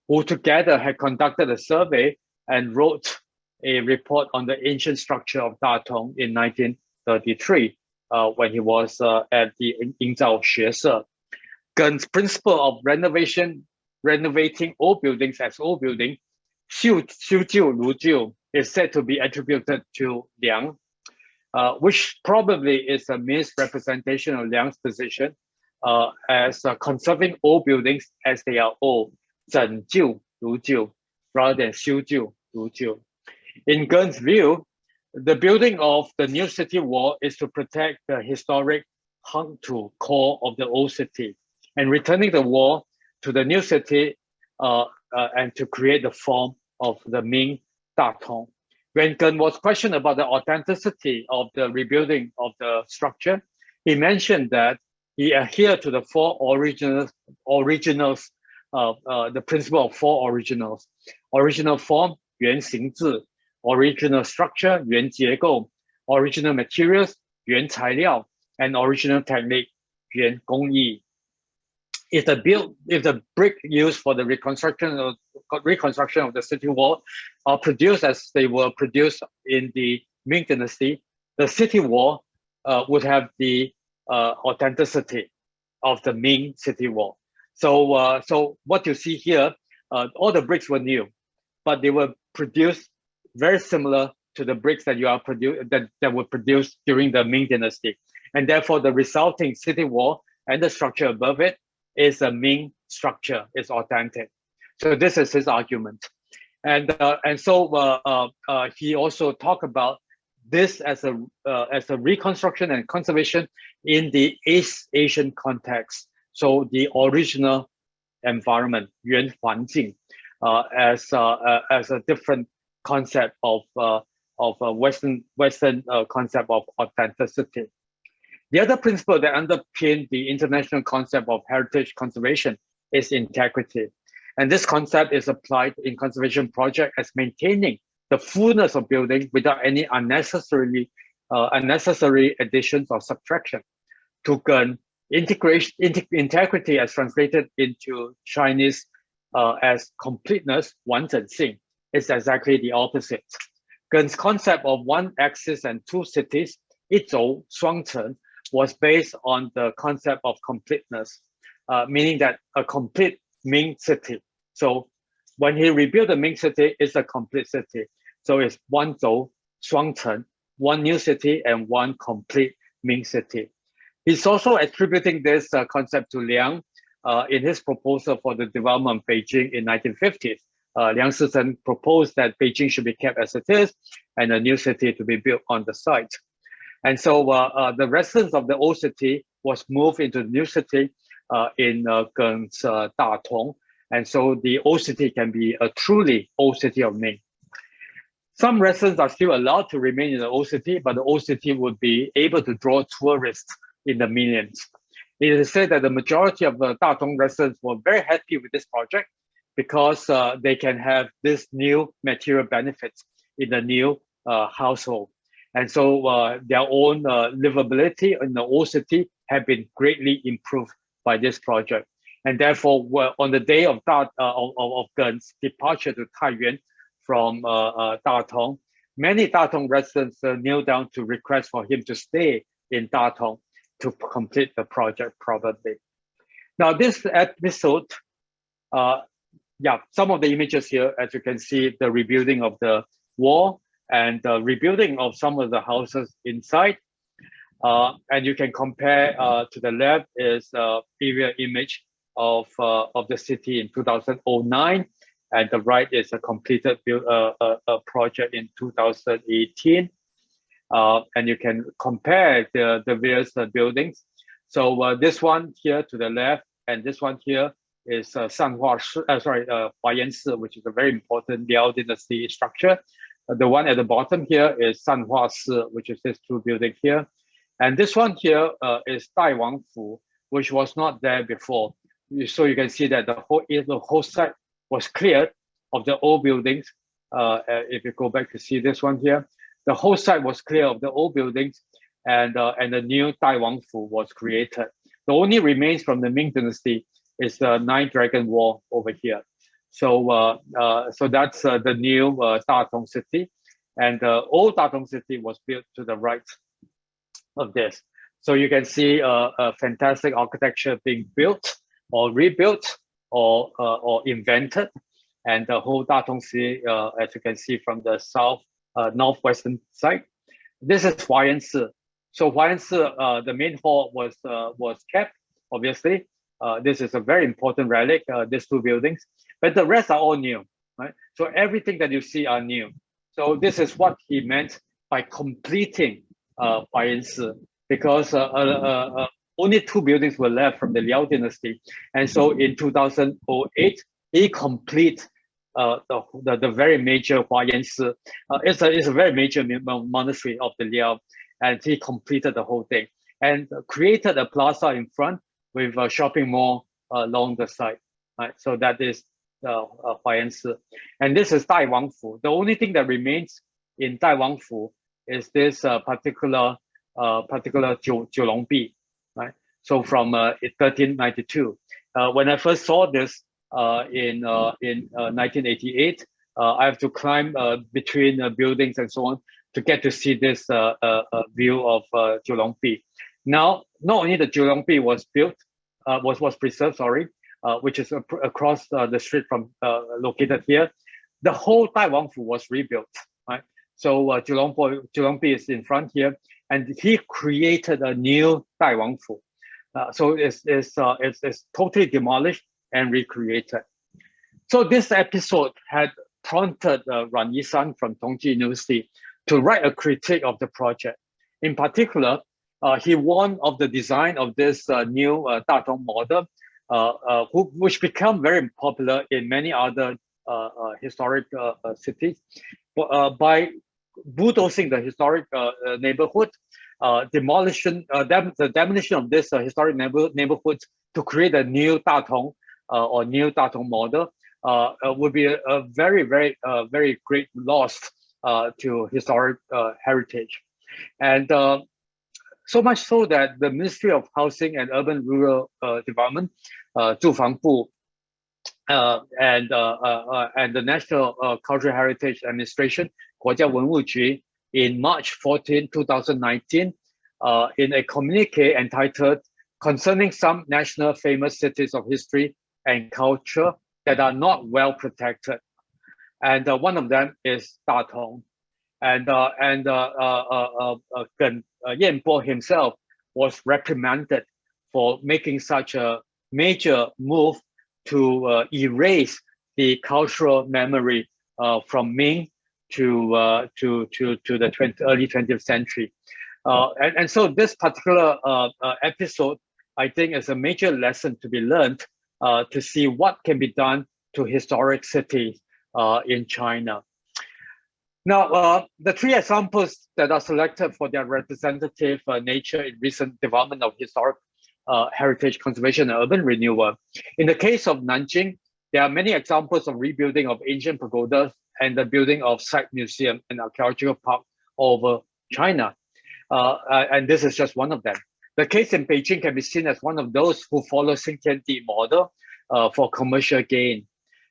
who together had conducted a survey and wrote a report on the ancient structure of Datong in 1933 when he was at the Yingzhao Xuese. Gun's principle of renovating old buildings as old buildings, 修旧如旧, is said to be attributed to Liang, which probably is a misrepresentation of Liang's position as conserving old buildings as they are old, 整旧如旧, rather than 修旧如旧. In Gun's view, the building of the new city wall is to protect the historic hung-to core of the old city, and returning the wall to the new city and to create the form of the Ming Datong. When Gun was questioned about the authenticity of the rebuilding of the structure, he mentioned that he adhered to the four originals, the principle of four originals: original form, 原形制; original structure, 原结构; original materials, 原材料; and original technique, 原工艺. If the brick used for the reconstruction of the city wall are produced as they were produced in the Ming Dynasty, the city wall would have the authenticity of the Ming city wall. So, so what you see here, all the bricks were new, but they were produced very similar to the bricks that that were produced during the Ming Dynasty, and therefore the resulting city wall and the structure above it is a Ming structure, is authentic. So this is his argument. And so he also talked about this as a reconstruction and conservation in the East Asian context. So the original environment, 原环境, as a different concept of Western concept of authenticity. The other principle that underpins the international concept of heritage conservation is integrity. And this concept is applied in conservation projects as maintaining the fullness of building without any unnecessary additions or subtraction. To Gun, integrity as translated into Chinese as completeness, 完整性, is exactly the opposite. Gun's concept of one axis and two cities, 一轴双城, was based on the concept of completeness, meaning that a complete Ming city. So when he rebuilt the Ming city, it's a complete city. So it's one zhou, 双城, one new city and one complete Ming city. He's also attributing this concept to Liang in his proposal for the development of Beijing in 1950s. Liang Sicheng proposed that Beijing should be kept as it is and a new city to be built on the site. And so the residents of the old city was moved into the new city in Gun's Datong. And so the old city can be a truly old city of Ming. Some residents are still allowed to remain in the old city, but the old city would be able to draw tourists in the millions. It is said that the majority of the Datong residents were very happy with this project because they can have this new material benefits in the new household. And so their own livability in the old city have been greatly improved by this project. And therefore, on the day of Gun's departure to Taiyuan from Datong, many Datong residents kneel down to request for him to stay in Datong to complete the project probably. Now this episode, yeah, some of the images here, as you can see, the rebuilding of the wall and the rebuilding of some of the houses inside. And you can compare to the left is a previous image of the city in 2009, and the right is a completed project in 2018. And you can compare the various buildings. So this one here to the left, and this one here is Huayansi, which is a very important Liao dynasty structure. The one at the bottom here is Sanhuasi, which is this two buildings here. And this one here is Daiwangfu, which was not there before. So you can see that the whole site was cleared of the old buildings. If you go back to see this one here, the whole site was clear of the old buildings, and the new Daiwangfu was created. The only remains from the Ming Dynasty is the Nine Dragon Wall over here. So so that's the new Datong city, and the old Datong city was built to the right of this. So you can see a fantastic architecture being built or rebuilt or invented, and the whole Datong city, as you can see from the northwestern side. This is Huayansi. So Huayansi, the main hall was kept, obviously. This is a very important relic, these two buildings, but the rest are all new, right? So everything that you see are new. So this is what he meant by completing Bao'ensi, because only two buildings were left from the Liao dynasty. And so in 2008, he completed the very major Huayansi. It's a very major monastery of the Liao, and he completed the whole thing and created a plaza in front with a shopping mall along the side. Right? So that is Huayansi. And this is Daiwangfu. The only thing that remains in Daiwangfu is this particular Jiulongbi, right? So from 1392. When I first saw this in 1988, I have to climb between buildings and so on to get to see this view of Jiulongbi. Now, not only the Jiulongbi was built, was preserved, sorry, which is across the street from located here, the whole Daiwangfu was rebuilt, right? So Jiulongbi is in front here, and he created a new Daiwangfu. So it's totally demolished and recreated. So this episode had prompted Ran Yisan from Tongji University to write a critique of the project. In particular, he warned of the design of this new Datong model, which became very popular in many other historic cities. By bulldozing the historic neighborhood, the demolition of this historic neighborhood to create a new Datong or new Datong model would be a very, very great loss to historic heritage. And so much so that the Ministry of Housing and Urban Rural Development, 住房部, and the National Cultural Heritage Administration, 国家文物局, in March 14, 2019, in a communique entitled "Concerning some national famous cities of history and culture that are not well protected," and one of them is Datong. And Yanbo himself was reprimanded for making such a major move to erase the cultural memory from Ming to the early 20th century. And so this particular episode, I think, is a major lesson to be learned to see what can be done to historic cities in China. Now, the three examples that are selected for their representative nature in recent development of historic heritage conservation and urban renewal. In the case of Nanjing, there are many examples of rebuilding of ancient pagodas and the building of site museum and archaeological park all over China. And this is just one of them. The case in Beijing can be seen as one of those who follow Xingtiandi model for commercial gain.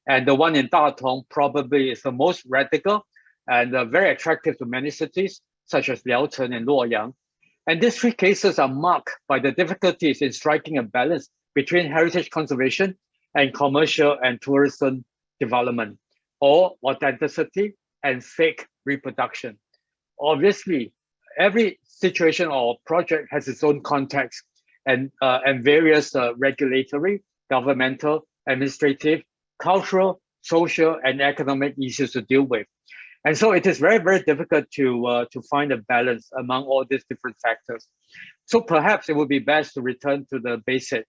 And the one in Datong probably is the most radical and very attractive to many cities, such as Liaocheng and Luoyang. And these three cases are marked by the difficulties in striking a balance between heritage conservation and commercial and tourism development, or authenticity and fake reproduction. Obviously, every situation or project has its own context and various regulatory, governmental, administrative, cultural, social, and economic issues to deal with. And so it is very, very difficult to find a balance among all these different factors. So perhaps it would be best to return to the basic.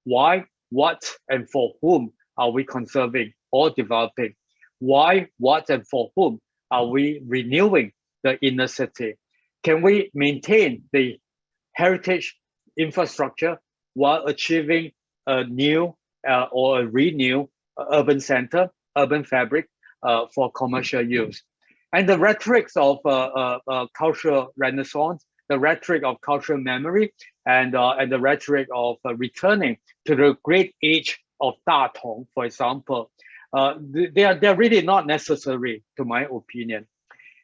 Why, what, and for whom are we conserving or developing? Why, what, and for whom are we renewing the inner city? Can we maintain the heritage infrastructure while achieving a new or a renewed urban center, urban fabric for commercial use? And the rhetorics of cultural renaissance, the rhetoric of cultural memory, and the rhetoric of returning to the great age of Datong, for example, they're really not necessary, to my opinion.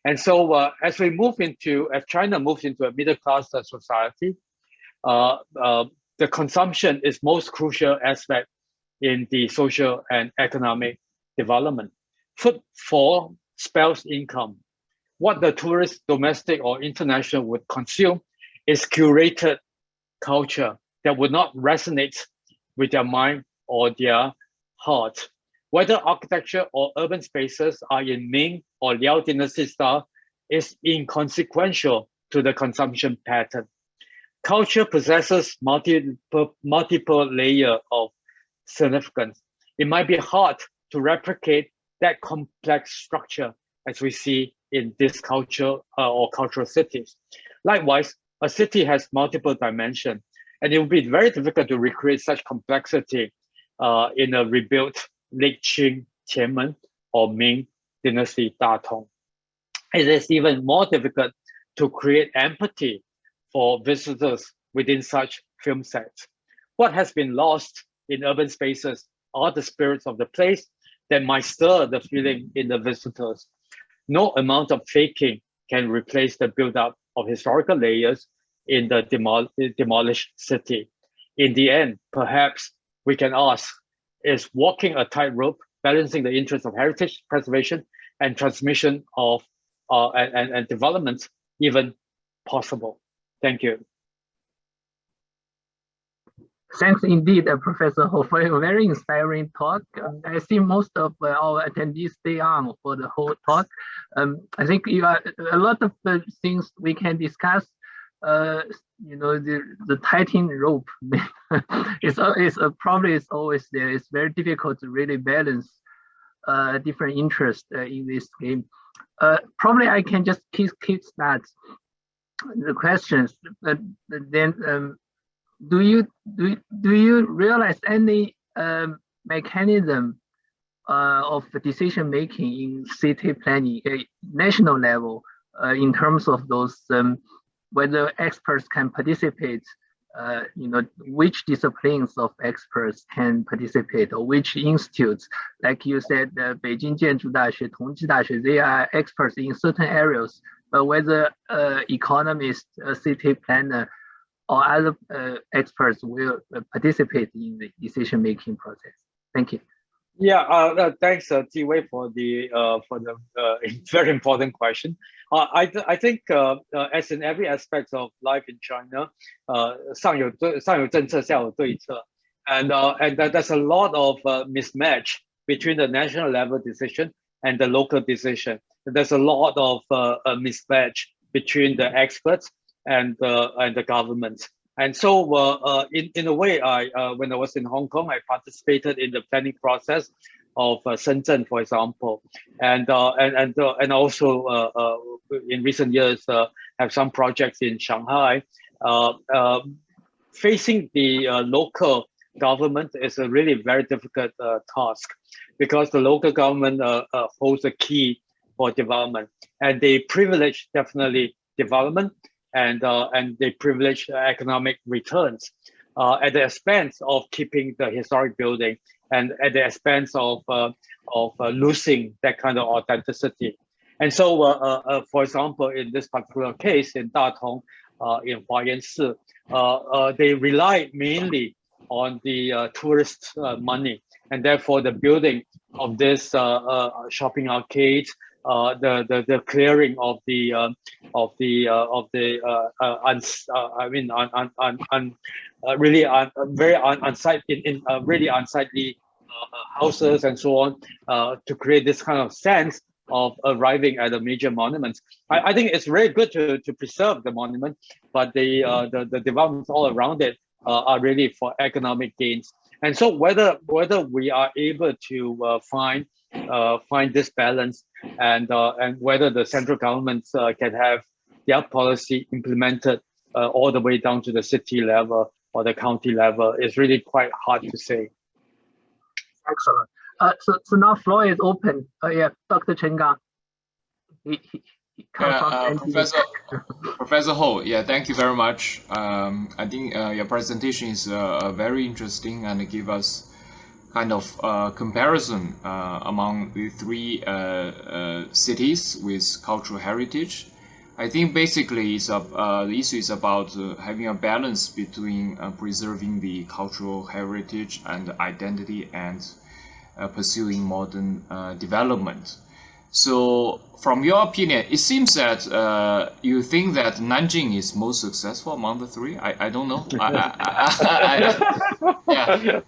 And so as China moves into a middle-class society, the consumption is most crucial aspect in the social and economic development. Footfall spells income. What the tourist, domestic or international, would consume is curated culture that would not resonate with their mind or their heart. Whether architecture or urban spaces are in Ming or Liao dynasty style is inconsequential to the consumption pattern. Culture possesses multiple layers of significance. It might be hard to replicate that complex structure as we see in this culture or cultural cities. Likewise, a city has multiple dimensions, and it will be very difficult to recreate such complexity in a rebuilt late Qing Qianmen or Ming dynasty Datong. It is even more difficult to create empathy for visitors within such film sets. What has been lost in urban spaces are the spirits of the place that might stir the feeling in the visitors. No amount of faking can replace the buildup of historical layers in the demolished city. In the end, perhaps we can ask, is walking a tightrope, balancing the interests of heritage preservation and transmission of and development even possible? Thank you. Thanks indeed, Professor Ho, for a very inspiring talk. I see most of our attendees stay on for the whole talk. I think you are a lot of things we can discuss. You know, the tightening rope is a problem is always there. It's very difficult to really balance different interests in this game. Probably I can just kick start the questions, but then. Do you realize any mechanism of decision making in city planning at national level in terms of those whether experts can participate? You know, which disciplines of experts can participate, or which institutes? Like you said, Beijing 建筑大学, Tongji 大学, they are experts in certain areas, but whether economists, city planner, or other experts will participate in the decision-making process. Thank you. Yeah, thanks, Jiwei, for the very important question. I think as in every aspect of life in China, 上有政策，下有对策, and there's a lot of mismatch between the national level decision and the local decision. There's a lot of mismatch between the experts and the government. And so in a way, when I was in Hong Kong, I participated in the planning process of Shenzhen, for example, and also in recent years have some projects in Shanghai. Facing the local government is a really very difficult task, because the local government holds a key for development, and they privilege definitely development, and they privilege economic returns at the expense of keeping the historic building, and at the expense of losing that kind of authenticity. And so, for example, in this particular case, in Datong, in Bao'ensi, they rely mainly on the tourist money, and therefore the building of this shopping arcade, the clearing of the very unsightly really unsightly houses and so on, to create this kind of sense of arriving at a major monument. I think it's very good to preserve the monument, but the developments all around it are really for economic gains. And so whether we are able to find this balance, and whether the central governments can have their policy implemented all the way down to the city level or the county level, is really quite hard to say. Excellent. So now floor is open. Yeah, Dr. Chen Gang. Professor Ho, yeah, thank you very much. I think your presentation is very interesting and give us kind of comparison among the three cities with cultural heritage. I think basically the issue is about having a balance between preserving the cultural heritage and identity and pursuing modern development. So from your opinion, it seems that you think that Nanjing is most successful among the three. I don't know. Yeah.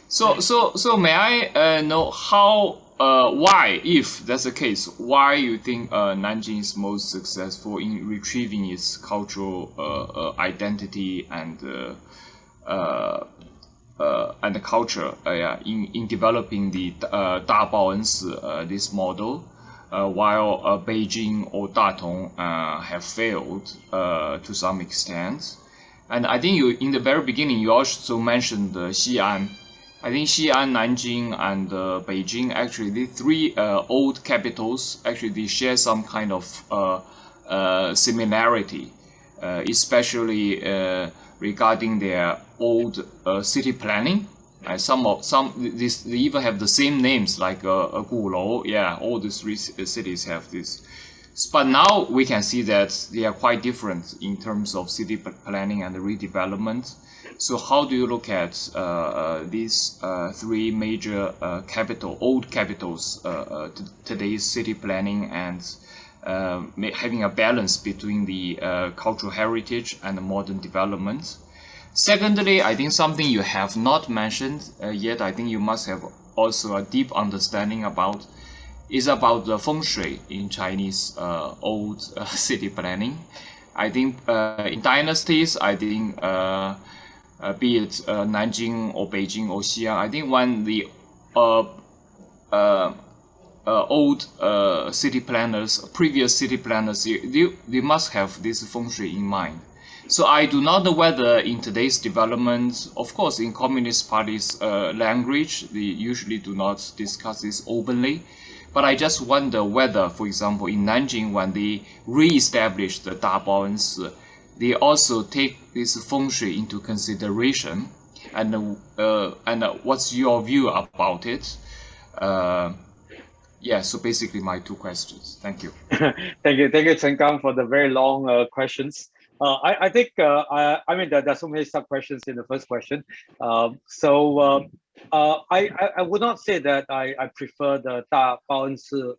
So may I know how, why, if that's the case, why you think Nanjing is most successful in retrieving its cultural identity and the culture in developing the Da Bao'ensi this model, while Beijing or Datong have failed to some extent. And I think you, in the very beginning, you also mentioned Xi'an. I think Xi'an, Nanjing, and Beijing, actually the three old capitals, actually they share some kind of similarity, especially regarding their old city planning. They even have the same names, like Gulou. Yeah, all these three cities have this. But now we can see that they are quite different in terms of city planning and redevelopment. So how do you look at these three major old capitals, today's city planning, and having a balance between the cultural heritage and the modern development? Secondly, I think something you have not mentioned yet, I think you must have also a deep understanding about, is about the feng shui in Chinese old city planning. I think in dynasties, I think be it Nanjing or Beijing or Xi'an, I think when the old city planners, previous city planners, they must have this feng shui in mind. So I do not know whether in today's development, of course, in Communist Party's language, they usually do not discuss this openly. But I just wonder whether, for example, in Nanjing, when they re-established the Da Bao'ensi, they also take this feng shui into consideration. And what's your view about it? Yeah, so basically my two questions. Thank you. Thank you, Chen Gang, for the very long questions. I think, I mean, there's so many sub-questions in the first question. I would not say that I prefer the Da Bao'ensi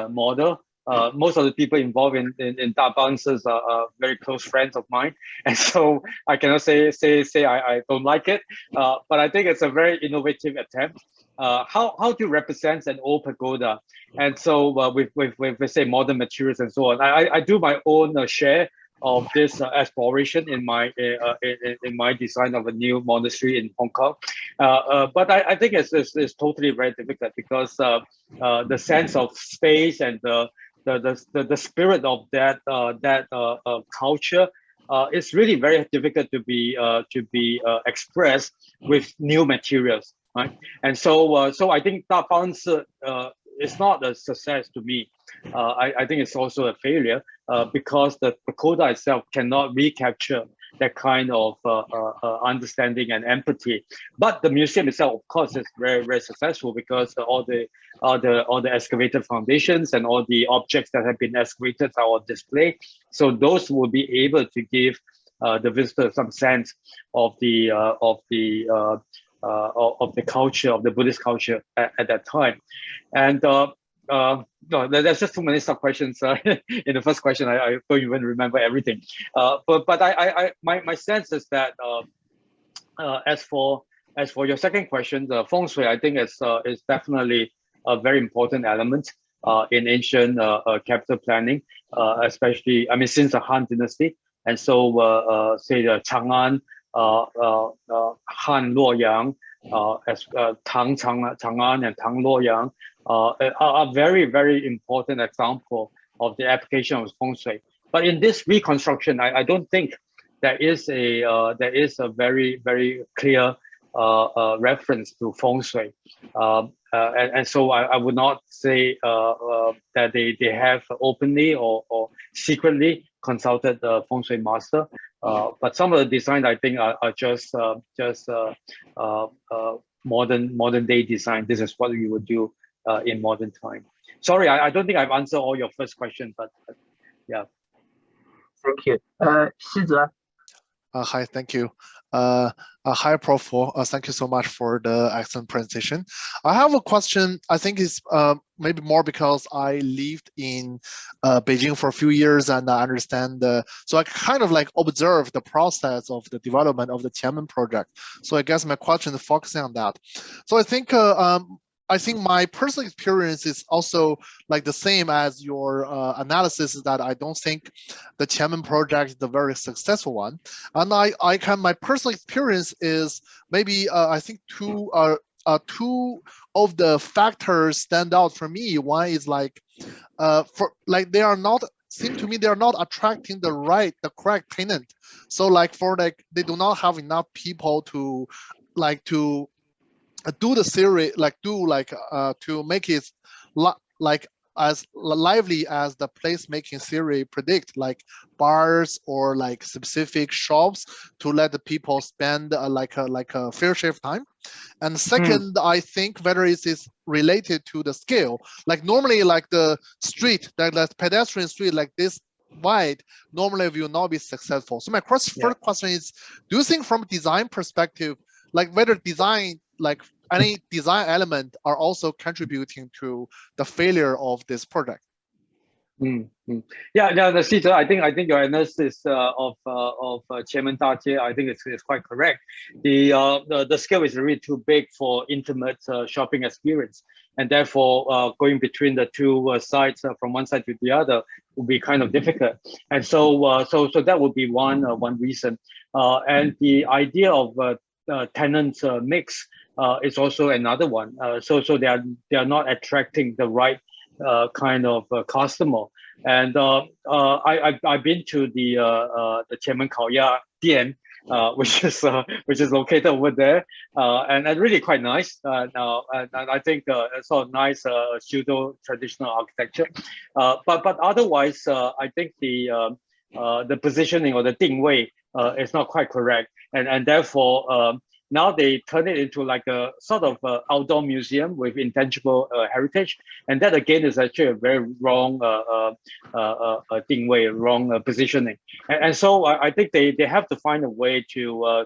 model. Most of the people involved in Da Bao'ensi are very close friends of mine, and so I cannot say I don't like it. But I think it's a very innovative attempt. How to represent an old pagoda, and so with say modern materials and so on. I do my own share of this exploration in my design of a new monastery in Hong Kong, but I think it's totally very difficult, because the sense of space and the spirit of that culture is really very difficult to be expressed with new materials, right? And so I think Da Bao'ensi is not a success to me. I think it's also a failure because the pagoda itself cannot recapture that kind of understanding and empathy. But the museum itself, of course, is very, very successful because all the excavated foundations and all the objects that have been excavated are on display. So those will be able to give the visitor some sense of the culture, of the Buddhist culture at that time. And no, there's just too many sub questions in the first question. I don't even remember everything. But my sense is that as for your second question, the feng shui, I think is definitely a very important element in ancient capital planning, especially, I mean, since the Han Dynasty. And so say the Chang'an, Han Luoyang, as Tang Chang'an and Tang Luoyang are very, very important example of the application of feng shui. But in this reconstruction, I don't think there is a very, very clear reference to feng shui. And so I would not say that they have openly or secretly consulted the feng shui master. But some of the designs, I think, are just modern day design. This is what we would do in modern time. Sorry, I don't think I've answered all your first question, but yeah. Thank you. Xizhe. Hi, thank you. Hi, Prof. Thank you so much for the excellent presentation. I have a question. I think it's maybe more because I lived in Beijing for a few years and I understand so I kind of like observe the process of the development of the Qianmen project. So I guess my question is focusing on that. So I think my personal experience is also like the same as your analysis, is that I don't think the Qianmen project is the very successful one. And my personal experience is maybe I think two of the factors stand out for me. One is like they are not, seem to me they are not attracting the correct tenant. So like they do not have enough people to do the theory, to make it as lively as the placemaking theory predict, like bars or like specific shops to let the people spend like a fair share of time. And second, I think whether it is related to the scale, like normally like the street, the pedestrian street like this wide normally will not be successful. So my first question is, do you think from design perspective, like whether design, like any design element are also contributing to the failure of this project? Yeah, Xizhe, I think your analysis of Qianmen Dajie, I think it's quite correct. The scale is really too big for intimate shopping experience, and therefore going between the two sides from one side to the other would be kind of difficult. And so that would be one reason. And the idea of tenant mix is also another one. So they are not attracting the right kind of customer. And I've been to the Qianmen Kaoya Dian, which is located over there, and really quite nice. And I think it's all nice pseudo traditional architecture. But otherwise, I think the positioning or the 定位 is not quite correct, and therefore now they turn it into like a sort of outdoor museum with intangible heritage, and that again is actually a very wrong 定位, wrong positioning. And so I think they have to find a way to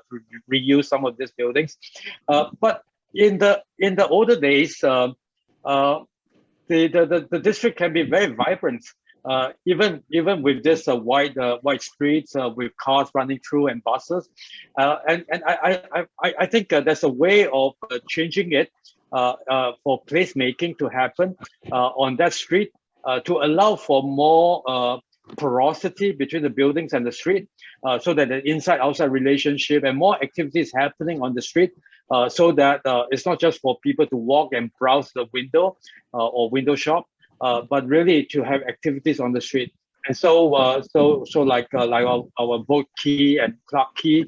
reuse some of these buildings. But in the older days, the district can be very vibrant. Even with this wide streets with cars running through and buses, and I think there's a way of changing it for placemaking to happen on that street to allow for more porosity between the buildings and the street, so that the inside-outside relationship and more activities happening on the street, so that it's not just for people to walk and browse the window or window shop, but really to have activities on the street. And so like our Boat Quay and Clark Quay,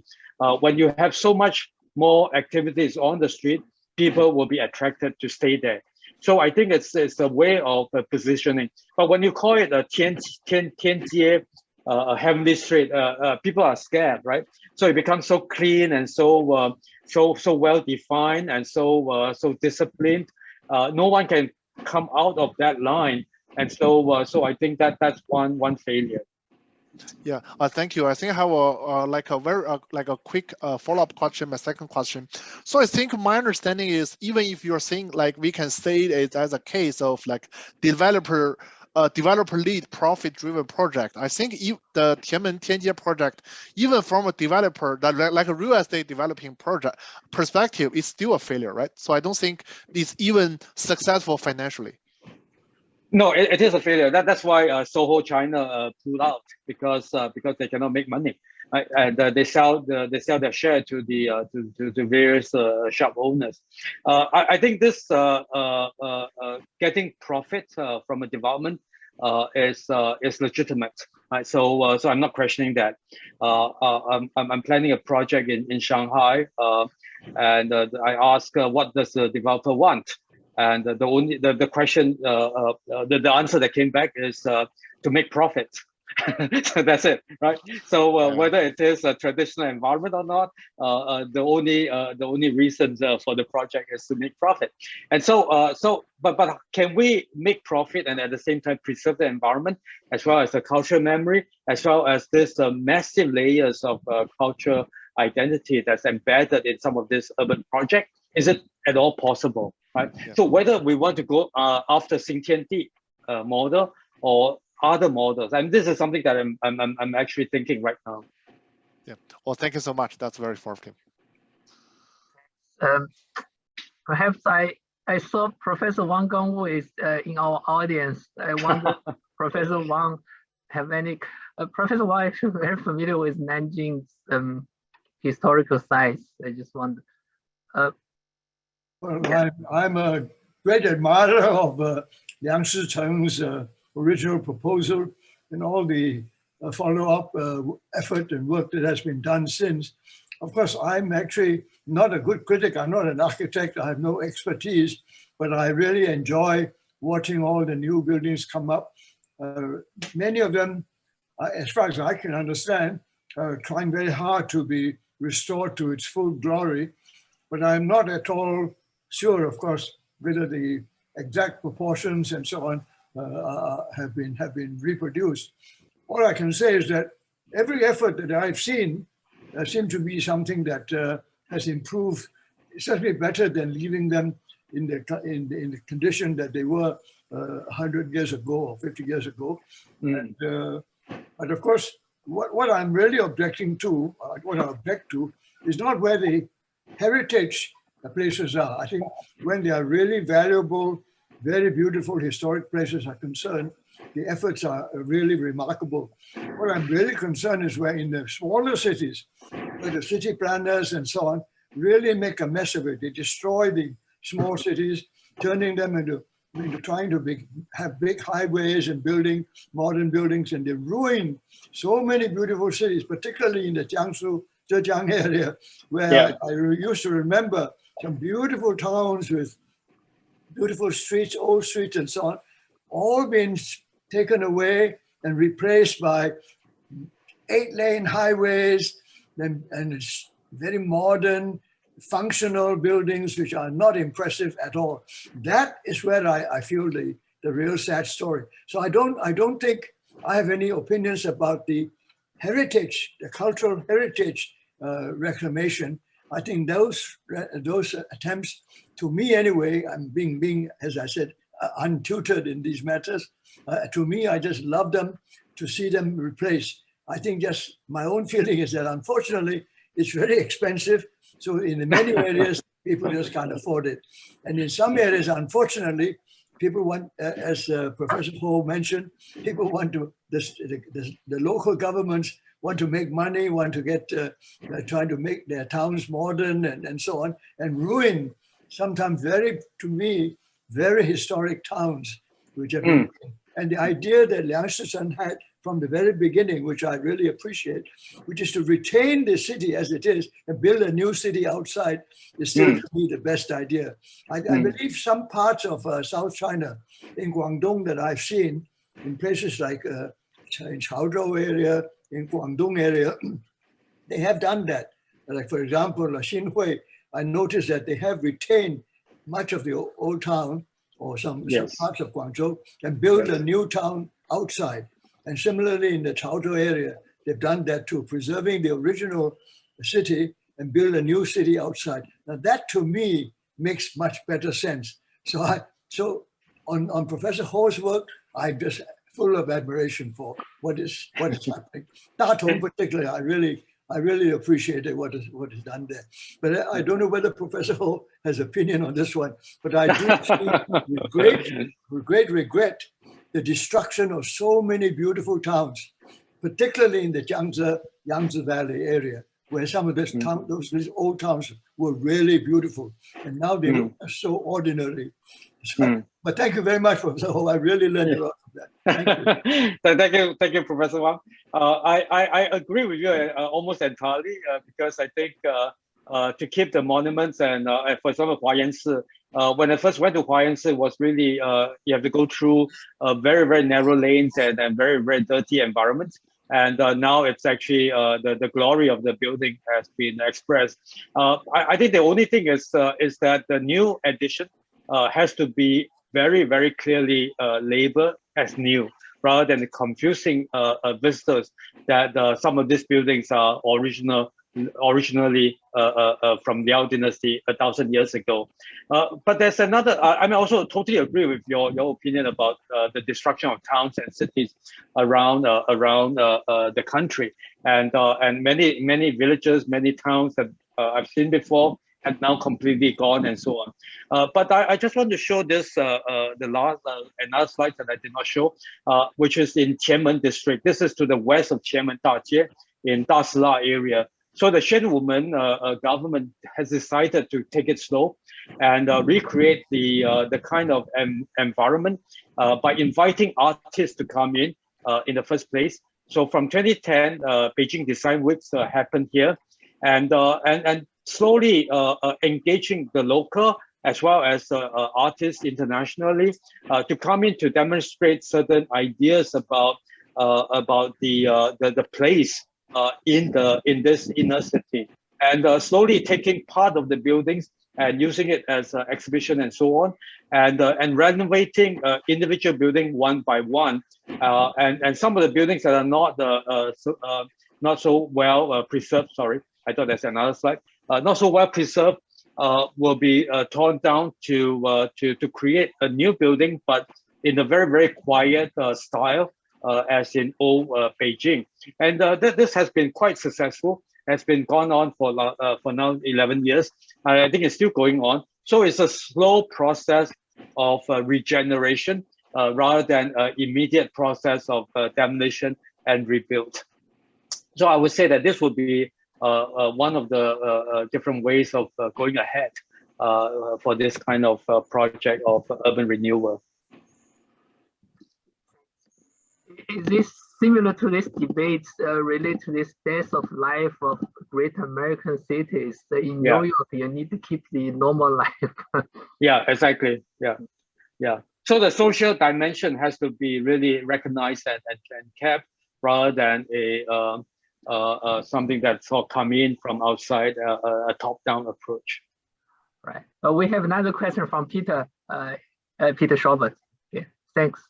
when you have so much more activities on the street, people will be attracted to stay there. So I think it's a way of positioning. But when you call it a Tianjie heavenly street, people are scared, right? So it becomes so clean and so so well defined and so disciplined. No one can come out of that line, and so I think that's one failure. Yeah, thank you. I think I have a quick follow-up question. My second question. So I think my understanding is, even if you're saying like we can say it as a case of like developer lead profit-driven project, I think the Qianmen Tianjie project, even from a developer that like a real estate developing project perspective, is still a failure, right? So I don't think it's even successful financially. No, it is a failure. That's why Soho China pulled out, because they cannot make money, right? And they sell their share to the various shop owners. I think this getting profit from a development is legitimate, right? So I'm not questioning that. I'm planning a project in Shanghai, and I ask what does the developer want. And the question, the answer that came back is to make profit. So that's it, right? So whether it is a traditional environment or not, the only reason for the project is to make profit. And but can we make profit and at the same time preserve the environment, as well as the cultural memory, as well as this massive layers of cultural identity that's embedded in some of this urban project? Is it at all possible, right? Yeah. So whether we want to go after Xingtiandi model or other models, and this is something that I'm actually thinking right now. Yeah. Well, thank you so much. That's very informative. Perhaps I saw Professor Wang Gongwu is in our audience. I wonder, Professor Wang, have any? Professor Wang is very familiar with Nanjing's historical sites. I just wonder. Well, I'm a great admirer of Liang Shicheng's original proposal and all the follow-up effort and work that has been done since. Of course, I'm actually not a good critic. I'm not an architect. I have no expertise, but I really enjoy watching all the new buildings come up. Many of them, as far as I can understand, are trying very hard to be restored to its full glory. But I'm not at all sure, of course, whether the exact proportions and so on have been reproduced. All I can say is that every effort that I've seen seemed to be something that has improved, certainly better than leaving them in the condition that they were 100 years ago or 50 years ago. And, but of course, what I'm really objecting to, what I object to, is not where the heritage places are. I think when they are really valuable, very beautiful historic places are concerned, the efforts are really remarkable. What I'm really concerned is where in the smaller cities, where the city planners and so on really make a mess of it. They destroy the small cities, turning them into trying to have big highways and building modern buildings, and they ruin so many beautiful cities, particularly in the Jiangsu, Zhejiang area, where I used to remember some beautiful towns with beautiful streets, old streets and so on, all been taken away and replaced by 8-lane highways and it's very modern, functional buildings which are not impressive at all. That is where I feel the real sad story. So I don't think I have any opinions about the heritage, the cultural heritage reclamation. I think those attempts, to me anyway, I'm being as I said, untutored in these matters. To me, I just love them to see them replaced. I think just my own feeling is that unfortunately, it's very expensive. So in many areas, people just can't afford it. And in some areas, unfortunately, people want, as Professor Ho mentioned, people want to, the local governments want to make money, want to get, trying to make their towns modern and so on, and ruin sometimes to me, very historic towns, which have been, and the idea that Liang Shicheng had from the very beginning, which I really appreciate, which is to retain the city as it is and build a new city outside, is still to me the best idea. I believe some parts of South China in Guangdong that I've seen in places like Chaozhou area, in Guangdong area, they have done that. Like, for example, Xinhui, I noticed that they have retained much of the old town or some parts of Guangzhou and built a new town outside. And similarly, in the Chaozhou area, they've done that too, preserving the original city and build a new city outside. Now that to me makes much better sense. So on Professor Ho's work, I'm just full of admiration for what is happening. Datong particularly, I really appreciated what is done there. But I don't know whether Professor Ho has opinion on this one, but I do see with great regret the destruction of so many beautiful towns, particularly in the Yangtze Valley area, where some of these old towns were really beautiful. And now they look so ordinary. So, but thank you very much, Professor Ho. I really learned a lot from that. Thank you. thank you, Professor Wang. I agree with you almost entirely because I think to keep the monuments and for example, Bao'ensi, when I first went to Bao'ensi, was really you have to go through very, very narrow lanes and very, very dirty environments. And now it's actually the glory of the building has been expressed. I think the only thing is that the new addition has to be very, very clearly labeled as new, rather than confusing visitors that some of these buildings are originally from Liao Dynasty 1,000 years ago. But there's another, I also totally agree with your opinion about the destruction of towns and cities around the country. And many villages, many towns that I've seen before and now completely gone and so on. But I just want to show this, another slide that I did not show, which is in Qianmen district. This is to the west of Qianmen Dajie in Dasila area. So the Zhonghua Men government has decided to take it slow and recreate the kind of environment by inviting artists to come in the first place. So from 2010, Beijing Design Weeks happened here, and slowly engaging the local as well as artists internationally to come in to demonstrate certain ideas about the place in this inner city, and slowly taking part of the buildings and using it as an exhibition and so on, and renovating individual building one by one, and some of the buildings that are not so well preserved. Sorry, I thought that's another slide. Not so well preserved will be torn down to create a new building, but in a very, very quiet style. As in old Beijing, and this has been quite successful. Has been gone on for now 11 years. I think it's still going on. So it's a slow process of regeneration rather than immediate process of demolition and rebuild. So I would say that this would be one of the different ways of going ahead for this kind of project of urban renewal. Is this similar to this debate related to this death of life of great American cities? In New York, you need to keep the normal life. Yeah, exactly. Yeah. So the social dimension has to be really recognized and kept, rather than something that's all come in from outside, a top-down approach. Right. We have another question from Peter Schobert. Yeah. Thanks.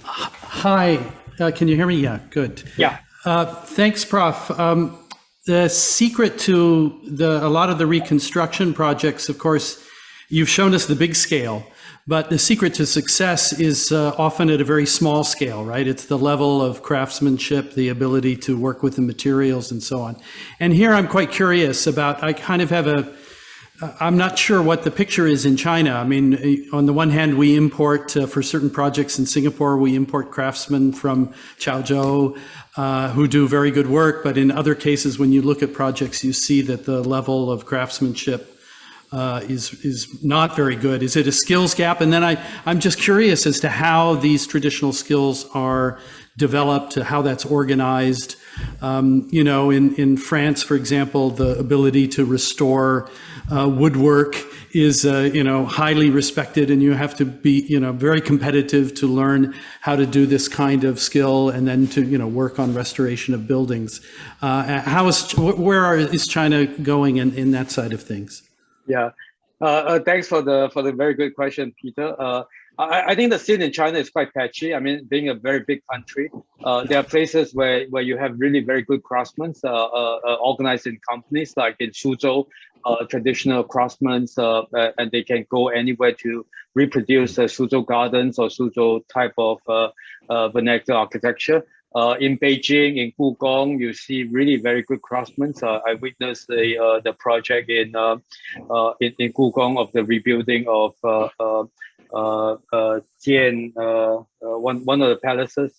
Hi, can you hear me? Yeah, good. Yeah. Thanks, Prof. The secret to a lot of the reconstruction projects, of course, you've shown us the big scale, but the secret to success is often at a very small scale, right? It's the level of craftsmanship, the ability to work with the materials and so on. And here I'm quite curious about, I kind of have I'm not sure what the picture is in China. I mean, on the one hand, we import for certain projects in Singapore, we import craftsmen from Chaozhou who do very good work. But in other cases, when you look at projects, you see that the level of craftsmanship is not very good. Is it a skills gap? And then I'm just curious as to how these traditional skills are developed, how that's organized. You know, in France, for example, the ability to restore woodwork is highly respected, and you have to be very competitive to learn how to do this kind of skill, and then to work on restoration of buildings. Where is China going in that side of things? Yeah, thanks for the very good question, Peter. I think the scene in China is quite patchy. I mean, being a very big country, there are places where you have really very good craftsmen organized in companies, like in Suzhou, traditional craftsmen, and they can go anywhere to reproduce Suzhou gardens or Suzhou type of vernacular architecture. In Beijing, in Gugong, you see really very good craftsmen. I witnessed the project in Gugong of the rebuilding of Qian, one of the palaces,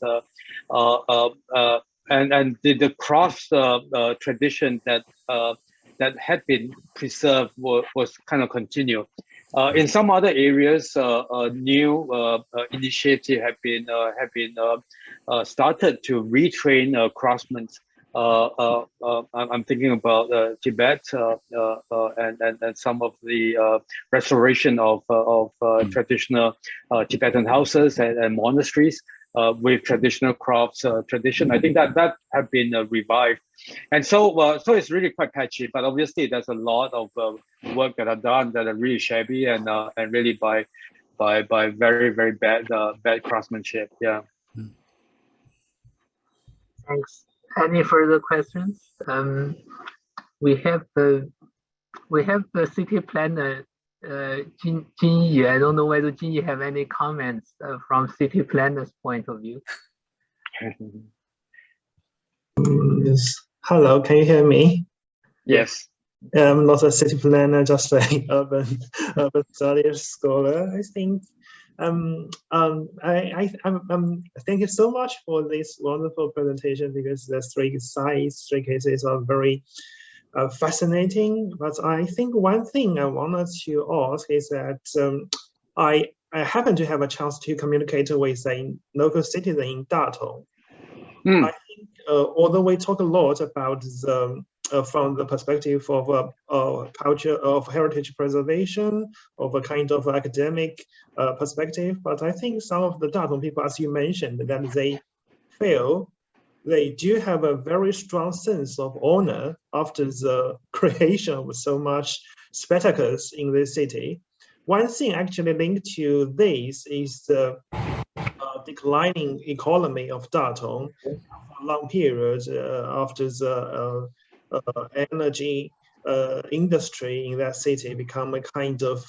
and the cross tradition that had been preserved was kind of continued. In some other areas, new initiatives have been started to retrain craftsmen. I'm thinking about Tibet and some of the restoration of traditional Tibetan houses and monasteries with traditional crafts tradition. I think that have been revived, and so it's really quite patchy. But obviously, there's a lot of work that are done that are really shabby and really by very very bad craftsmanship. Yeah. Thanks. Any further questions? We have the city planner, Jin Yi. I don't know whether Jin Yi have any comments from city planner's point of view. Yes. Hello, can you hear me? Yes. I'm not a city planner, just an urban studies scholar. I think thank you so much for this wonderful presentation, because the three cases are very fascinating. But I think one thing I wanted to ask is that I happen to have a chance to communicate with a local citizen in Datong. I think although we talk a lot about the from the perspective of culture, of heritage preservation, of a kind of academic perspective, but I think some of the Datong people, as you mentioned, that they feel they do have a very strong sense of honor after the creation of so much spectacles in this city. One thing actually linked to this is the declining economy of Datong for a long period after the energy industry in that city become a kind of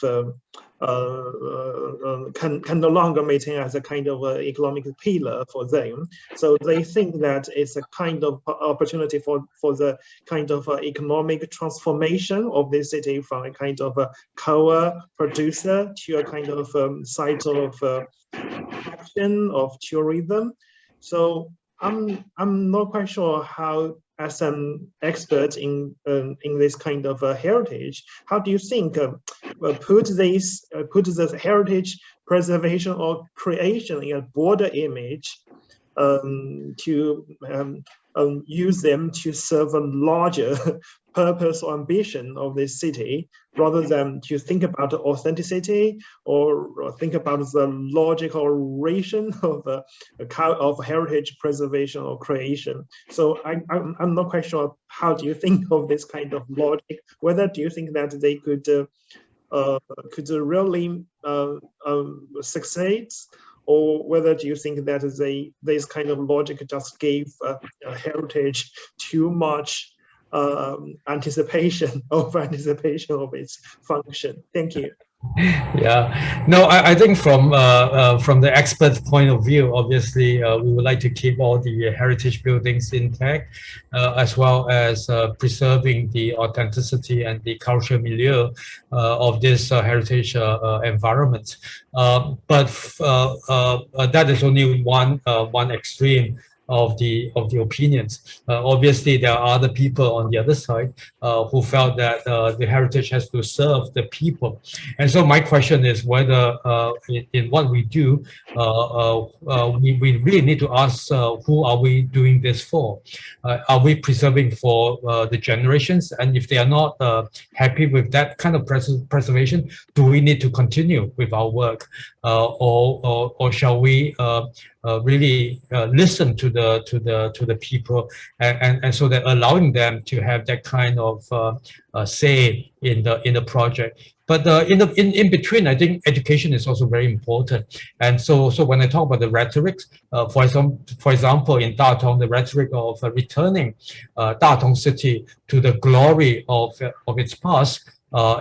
can no longer maintain as a kind of economic pillar for them. So they think that it's a kind of opportunity for the kind of economic transformation of this city from a kind of a coal producer to a kind of site of action of tourism. So I'm not quite sure how, as an expert in this kind of heritage, how do you think put the heritage preservation or creation in a broader image to use them to serve a larger purpose or ambition of this city, rather than to think about authenticity or think about the logical relation of heritage preservation or creation. So I'm not quite sure how do you think of this kind of logic, whether do you think that they could really succeed, or whether do you think that this kind of logic just gave heritage too much anticipation of its function? Thank you. Yeah, no, I think from the expert point of view, obviously we would like to keep all the heritage buildings intact, as well as preserving the authenticity and the cultural milieu of this heritage environment. But that is only one extreme. the opinions. Obviously, there are other people on the other side who felt that the heritage has to serve the people. And so my question is whether in what we do, we really need to ask who are we doing this for? Are we preserving for the generations? And if they are not happy with that kind of preservation, do we need to continue with our work, or shall we really listen to the people, and so that allowing them to have that kind of say in the project? But in between, I think education is also very important. And so when I talk about the rhetorics, for example, in Datong, the rhetoric of returning Datong city to the glory of its past,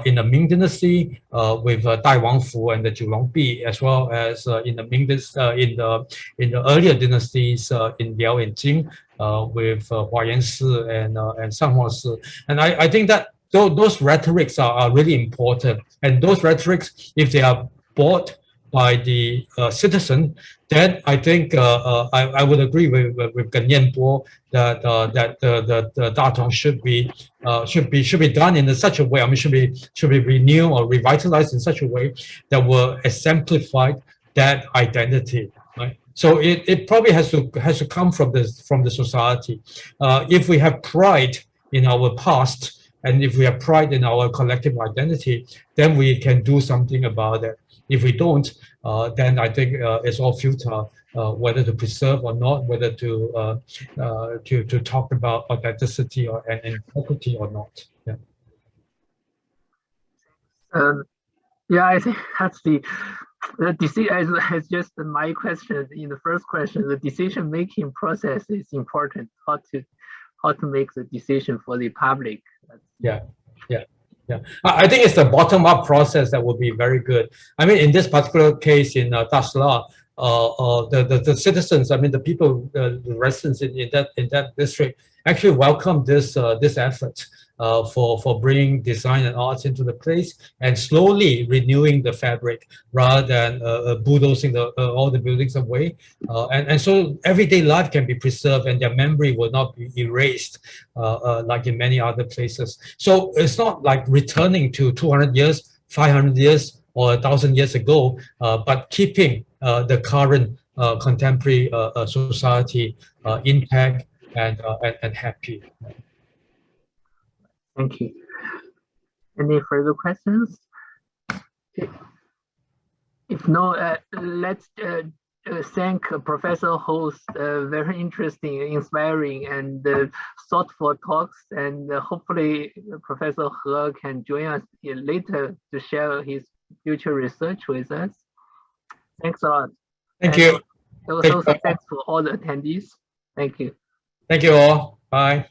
in the Ming Dynasty with Dai Wangfu and the Zhulongbi, as well as in the Ming in the earlier dynasties in Bao'ensi with Bao'ensi and Zhonghua Men. And I think that those rhetorics are really important. And those rhetorics, if they are bought by the citizen, then I think I would agree with Gan Yanbo that the Datong should be done in such a way. I mean, should be renewed or revitalized in such a way that will exemplify that identity. Right? So it probably has to come from the society. If we have pride in our past, and if we have pride in our collective identity, then we can do something about it. If we don't, then I think it's all futile, whether to preserve or not, whether to talk about authenticity and equity or not. Yeah. Yeah, I think that's the decision. As just my question in the first question, the decision-making process is important. How to make the decision for the public. Yeah. I think it's the bottom-up process that will be very good. I mean, in this particular case in Dasla, the citizens, I mean, the people, the residents in that district actually welcome this effort for bringing design and arts into the place and slowly renewing the fabric rather than bulldozing all the buildings away. And so everyday life can be preserved and their memory will not be erased like in many other places. So it's not like returning to 200 years, 500 years, or 1,000 years ago, but keeping the current contemporary society intact and happy. Thank you. Any further questions? If no, let's thank Professor Ho's very interesting, inspiring, and thoughtful talks. And hopefully Professor He can join us later to share his future research with us. Thanks a lot. Thank you. Also thanks for all the attendees. Thank you. Thank you all. Bye.